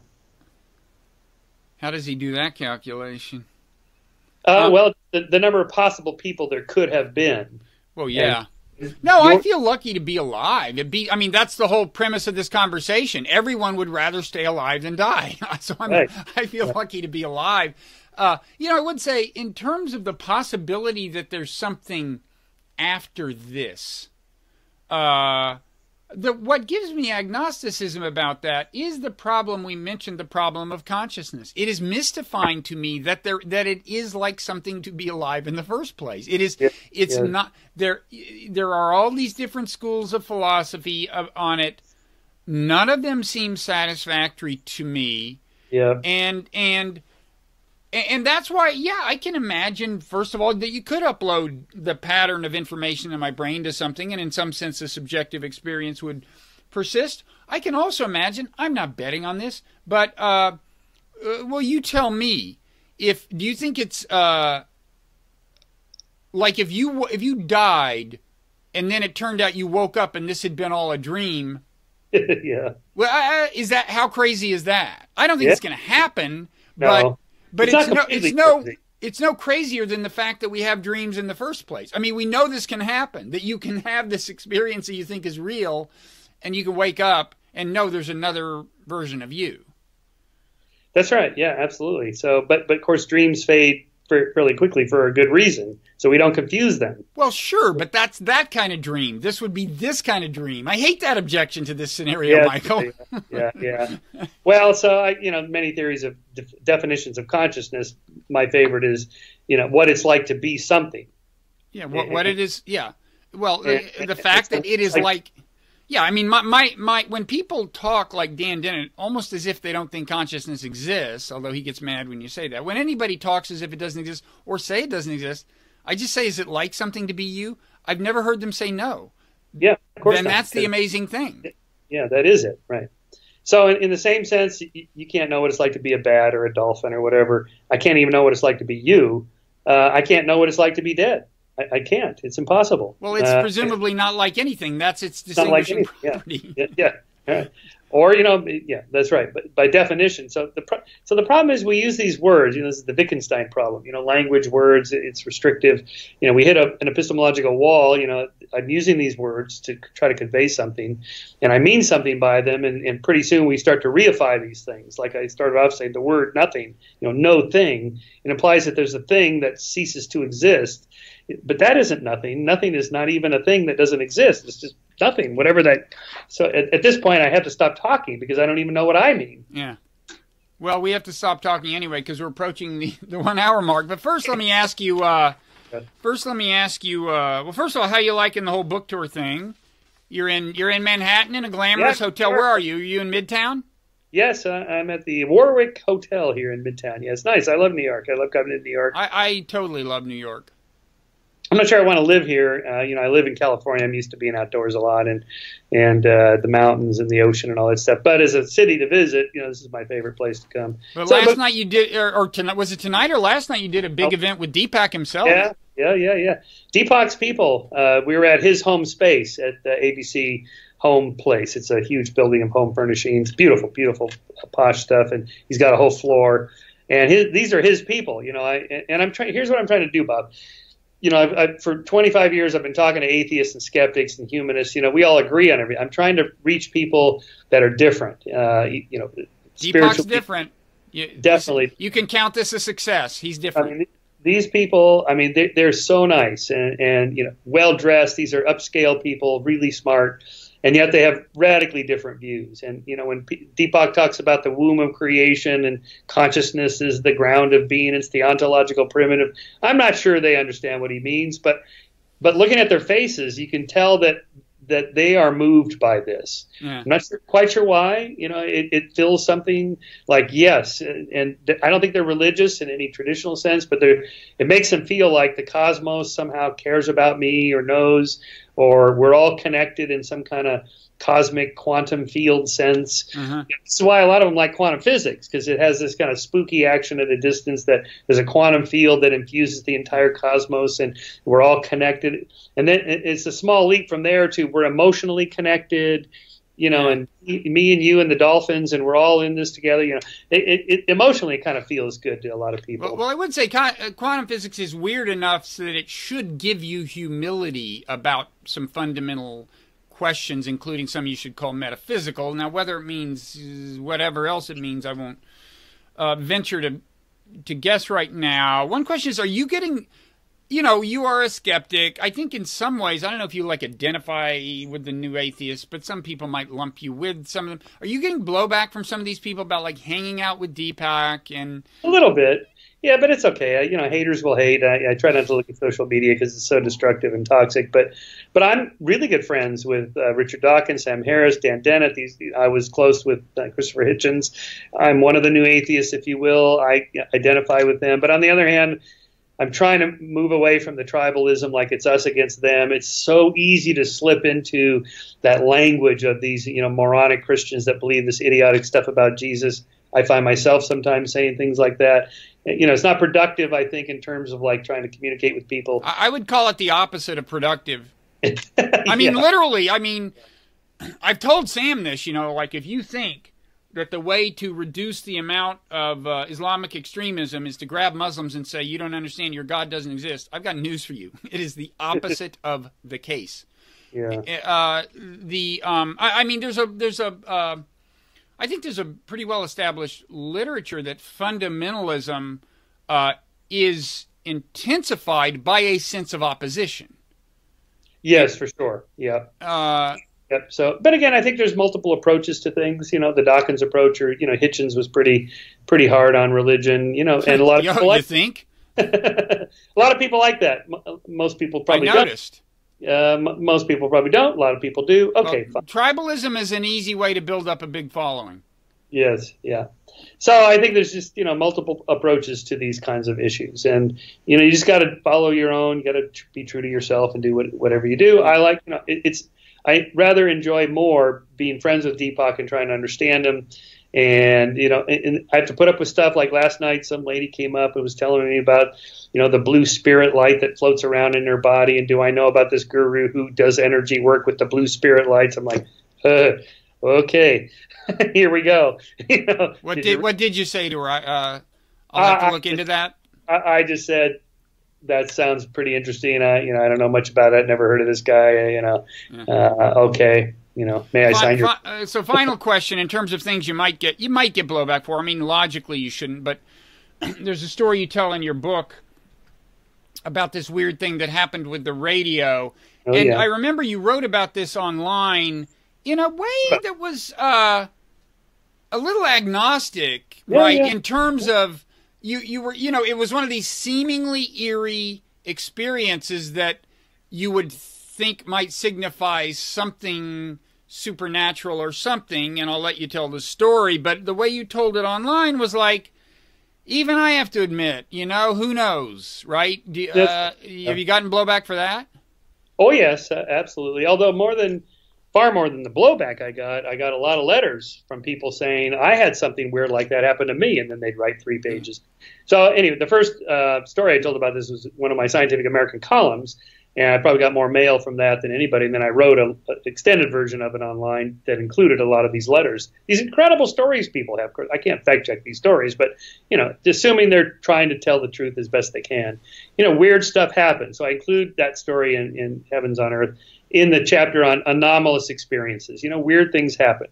How does he do that calculation? Well, the number of possible people there could have been. Well, yeah. I feel lucky to be alive. That's the whole premise of this conversation. Everyone would rather stay alive than die. So I feel lucky to be alive. I would say, in terms of the possibility that there's something after this, what gives me agnosticism about that is the problem we mentioned, the problem of consciousness. It is mystifying to me that it is like something to be alive in the first place. It is. It's not there. There are all these different schools of philosophy on it. None of them seem satisfactory to me. Yeah. And that's why, I can imagine, first of all, that you could upload the pattern of information in my brain to something, and in some sense the subjective experience would persist. I can also imagine, I'm not betting on this, but, well, you tell me, do you think it's, like if you died, and then it turned out you woke up and this had been all a dream? Yeah. Well, how crazy is that? I don't think it's going to happen, no. But it's no crazier than the fact that we have dreams in the first place. I mean, we know this can happen, that you can have this experience that you think is real, and you can wake up and know there's another version of you. That's right. Yeah, absolutely. So, but of course, dreams fade fairly quickly for a good reason, so we don't confuse them. Well, sure, but that's that kind of dream. This would be this kind of dream. I hate that objection to this scenario, Michael. Yeah. Well, so many theories of definitions of consciousness. My favorite is, what it's like to be something. Yeah, what it is. Yeah. Well, the fact that it is like Yeah, I mean, my when people talk like Dan Dennett, almost as if they don't think consciousness exists, although he gets mad when you say that. When anybody talks as if it doesn't exist or say it doesn't exist, I just say, is it like something to be you? I've never heard them say no. Yeah, of course. Then that's the amazing thing. Yeah, that is it, right? So in the same sense, you can't know what it's like to be a bat or a dolphin or whatever. I can't even know what it's like to be you. I can't know what it's like to be dead. I can't. It's impossible. Well, it's presumably not like anything. That's its distinguishing property. Yeah. Or, yeah, that's right. But by definition, so the problem is we use these words. This is the Wittgenstein problem. Language, words, it's restrictive. We hit an epistemological wall. I'm using these words to try to convey something, and I mean something by them. And pretty soon we start to reify these things. Like I started off saying, the word nothing, no thing. It implies that there's a thing that ceases to exist. But that isn't nothing. Nothing is not even a thing that doesn't exist. It's just nothing, whatever that. So at this point, I have to stop talking because I don't even know what I mean. Yeah. Well, we have to stop talking anyway because we're approaching the 1 hour mark. But first, let me ask you. Well, first of all, how you liking the whole book tour thing? You're in Manhattan in a glamorous hotel. Sure. Where are you? Are you in Midtown? Yes, I'm at the Warwick Hotel here in Midtown. Yeah, it's nice. I love New York. I love coming to New York. I totally love New York. I'm not sure I want to live here. I live in California. I'm used to being outdoors a lot and the mountains and the ocean and all that stuff. But as a city to visit, this is my favorite place to come. But last night you did, or tonight, was it tonight or last night you did a big event with Deepak himself? Yeah. Deepak's people. We were at his home space at the ABC Home Place. It's a huge building of home furnishings, beautiful, beautiful, posh stuff, and he's got a whole floor. And these are his people. Here's what I'm trying to do, Bob. For 25 years, I've been talking to atheists and skeptics and humanists. We all agree on everything. I'm trying to reach people that are different. Deepak's different. Definitely. You can count this a success. He's different. These people, they're so nice and well dressed. These are upscale people, really smart. And yet they have radically different views. And, when Deepak talks about the womb of creation and consciousness is the ground of being, it's the ontological primitive, I'm not sure they understand what he means. But looking at their faces, you can tell that they are moved by this. Yeah. I'm not quite sure why. It feels something like yes. And I don't think they're religious in any traditional sense, but it makes them feel like the cosmos somehow cares about me or knows, or we're all connected in some kind of cosmic quantum field sense. This is why a lot of them like quantum physics, because it has this kind of spooky action at a distance that there's a quantum field that infuses the entire cosmos and we're all connected. And then it's a small leap from there to we're emotionally connected, and me and you and the dolphins, and we're all in this together. It emotionally kind of feels good to a lot of people. Well, I would say quantum physics is weird enough so that it should give you humility about some fundamental questions, including some you should call metaphysical. Now, whether it means whatever else it means, I won't venture to guess right now. One question is, are you getting... you are a skeptic. I think in some ways, I don't know if you identify with the new atheists, but some people might lump you with some of them. Are you getting blowback from some of these people about hanging out with Deepak and a little bit? Yeah, but it's okay. Haters will hate. I try not to look at social media because it's so destructive and toxic. But I'm really good friends with Richard Dawkins, Sam Harris, Dan Dennett. I was close with Christopher Hitchens. I'm one of the new atheists, if you will. I identify with them. But on the other hand, I'm trying to move away from the tribalism, like it's us against them. It's so easy to slip into that language of these, moronic Christians that believe this idiotic stuff about Jesus. I find myself sometimes saying things like that. It's not productive, I think, in terms of trying to communicate with people. I would call it the opposite of productive. Literally, I've told Sam this, if you think that the way to reduce the amount of Islamic extremism is to grab Muslims and say, you don't understand, your God doesn't exist, I've got news for you. It is the opposite of the case. Yeah. I think there's a pretty well-established literature that fundamentalism is intensified by a sense of opposition. Yes, for sure. Yeah. Yep. So, but again, I think there's multiple approaches to things. The Dawkins approach, or Hitchens was pretty hard on religion. And a lot of people think a lot of people like that. Most people probably I noticed. Don't. Most people probably don't. A lot of people do. Okay, well, fine. Tribalism is an easy way to build up a big following. Yes, yeah. So I think there's just, multiple approaches to these kinds of issues, and you just got to follow your own. You got to be true to yourself and do whatever you do. I like, I rather enjoy more being friends with Deepak and trying to understand him. And, and I have to put up with stuff like last night, some lady came up and was telling me about, the blue spirit light that floats around in her body. And do I know about this guru who does energy work with the blue spirit lights? I'm like, okay, here we go. What did you say to her? I'll have to look into that. I just said, that sounds pretty interesting. I don't know much about it. Never heard of this guy. Okay. May I sign your? So, final question: in terms of things you might get blowback for. I mean, logically you shouldn't, but there's a story you tell in your book about this weird thing that happened with the radio, and I remember you wrote about this online in a way that was a little agnostic, right? Yeah. In terms of you were, it was one of these seemingly eerie experiences that you would think might signify something supernatural or something, and I'll let you tell the story, but the way you told it online was like, even I have to admit, who knows, right? Have you gotten blowback for that? Oh, yes, absolutely. Although far more than the blowback I got a lot of letters from people saying, I had something weird like that happen to me, and then they'd write 3 pages. So anyway, the first story I told about this was one of my Scientific American columns, and I probably got more mail from that than anybody. And then I wrote an extended version of it online that included a lot of these letters. These incredible stories people have. I can't fact check these stories, but, assuming they're trying to tell the truth as best they can, weird stuff happens. So I include that story in Heavens on Earth in the chapter on anomalous experiences. Weird things happen.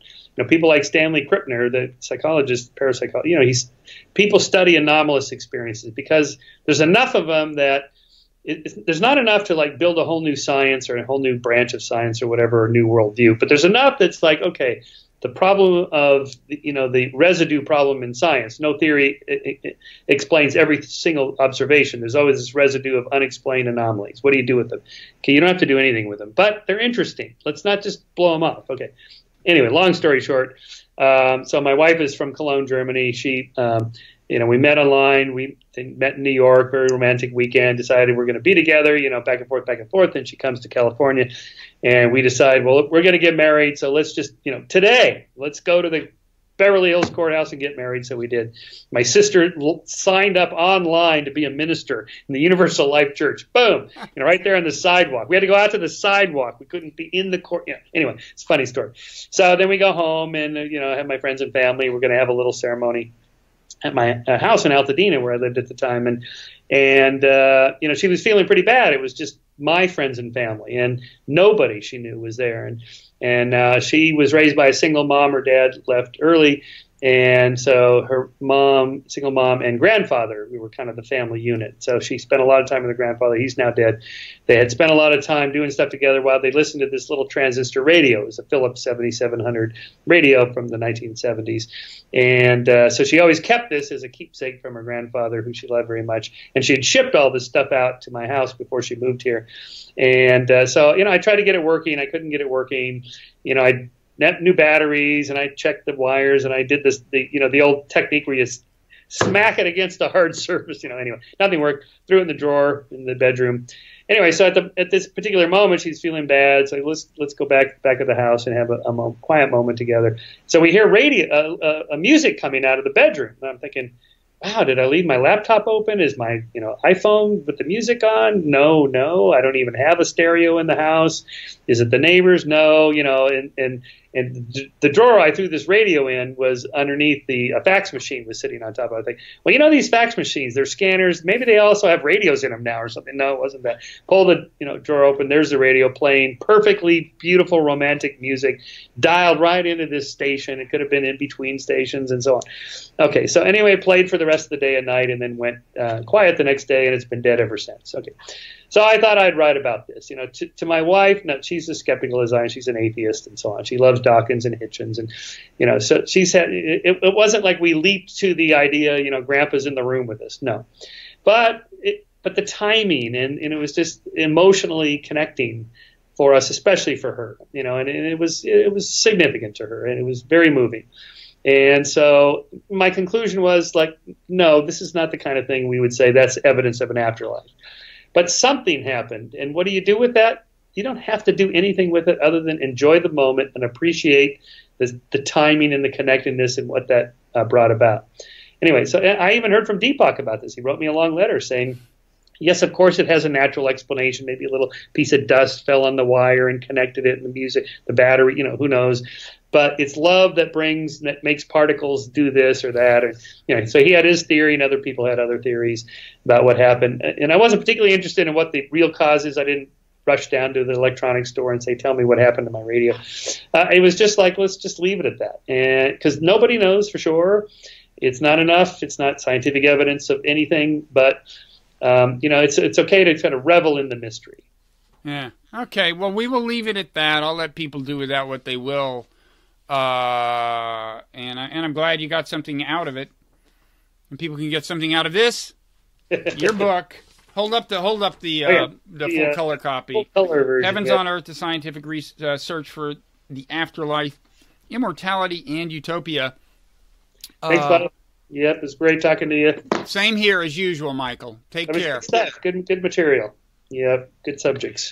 People like Stanley Krippner, the psychologist, parapsychologist, people study anomalous experiences because there's enough of them that there's not enough to like build a whole new science or a whole new branch of science or whatever, or new worldview. But there's enough that's like, okay, the problem of, the residue problem in science. No theory explains every single observation. There's always this residue of unexplained anomalies. What do you do with them? Okay, you don't have to do anything with them, but they're interesting. Let's not just blow them off. Okay. Anyway, long story short, so my wife is from Cologne, Germany. She, we met online. We met in New York, very romantic weekend, decided we're going to be together, back and forth. And she comes to California, and we decide, well, we're going to get married. So let's just, today, let's go to the Beverly Hills courthouse and get married. So we did. My sister signed up online to be a minister in the Universal Life Church. Boom, right there on the sidewalk. We had to go out to the sidewalk. We couldn't be in the court. Anyway, it's a funny story. So then we go home and, have my friends and family. We're going to have a little ceremony at my house in Altadena where I lived at the time. And she was feeling pretty bad. It was just my friends and family, and nobody she knew was there. And she was raised by a single mom. Her dad left early. And so her mom, single mom, and grandfather, we were kind of the family unit. So she spent a lot of time with her grandfather. He's now dead. They had spent a lot of time doing stuff together while they listened to this little transistor radio. It was a Philips 7700 radio from the 1970s. And so she always kept this as a keepsake from her grandfather, who she loved very much. And she had shipped all this stuff out to my house before she moved here. And so, I tried to get it working. I couldn't get it working. I new batteries, and I checked the wires, and I did the old technique where you smack it against a hard surface. Anyway, nothing worked. Threw it in the drawer in the bedroom. Anyway, so at this particular moment, she's feeling bad. So let's go back of the house and have a quiet moment together. So we hear music coming out of the bedroom, and I'm thinking, wow, did I leave my laptop open? Is my iPhone with the music on? No, I don't even have a stereo in the house. Is it the neighbors? No, and the drawer I threw this radio in was underneath a fax machine was sitting on top of it. I think, well, these fax machines, they're scanners. Maybe they also have radios in them now or something. No, it wasn't that. Pull the drawer open. There's the radio playing perfectly beautiful romantic music, dialed right into this station. It could have been in between stations and so on. Okay, so anyway, it played for the rest of the day and night, and then went quiet the next day, and it's been dead ever since. Okay. So I thought I'd write about this. To my wife, no, she's as skeptical as I am. She's an atheist and so on. She loves Dawkins and Hitchens, and so she said it wasn't like we leaped to the idea. Grandpa's in the room with us. No, but but the timing and it was just emotionally connecting for us, especially for her, and it was significant to her, and it was very moving. And so my conclusion was like, no, this is not the kind of thing we would say that's evidence of an afterlife. But something happened, and what do you do with that? You don't have to do anything with it other than enjoy the moment and appreciate the timing and the connectedness and what that brought about. Anyway, so I even heard from Deepak about this. He wrote me a long letter saying, yes, of course it has a natural explanation. Maybe a little piece of dust fell on the wire and connected it, and the music, the battery, who knows. But it's love that makes particles do this or that. Or, so he had his theory, and other people had other theories about what happened. And I wasn't particularly interested in what the real cause is. I didn't rush down to the electronics store and say, tell me what happened to my radio. It was just like, let's just leave it at that. And because nobody knows for sure. It's not enough. It's not scientific evidence of anything, but it's okay to kind of revel in the mystery. Yeah. Okay. Well, we will leave it at that. I'll let people do with that what they will. And I'm glad you got something out of it. And people can get something out of this. Your book. Hold up the full color copy. Full color version. Heavens on Earth: The Scientific Search for the Afterlife, Immortality, and Utopia. Thanks, buddy. Yep, it's great talking to you. Same here as usual, Michael. Take care. Good stuff. Good material. Yep, good subjects.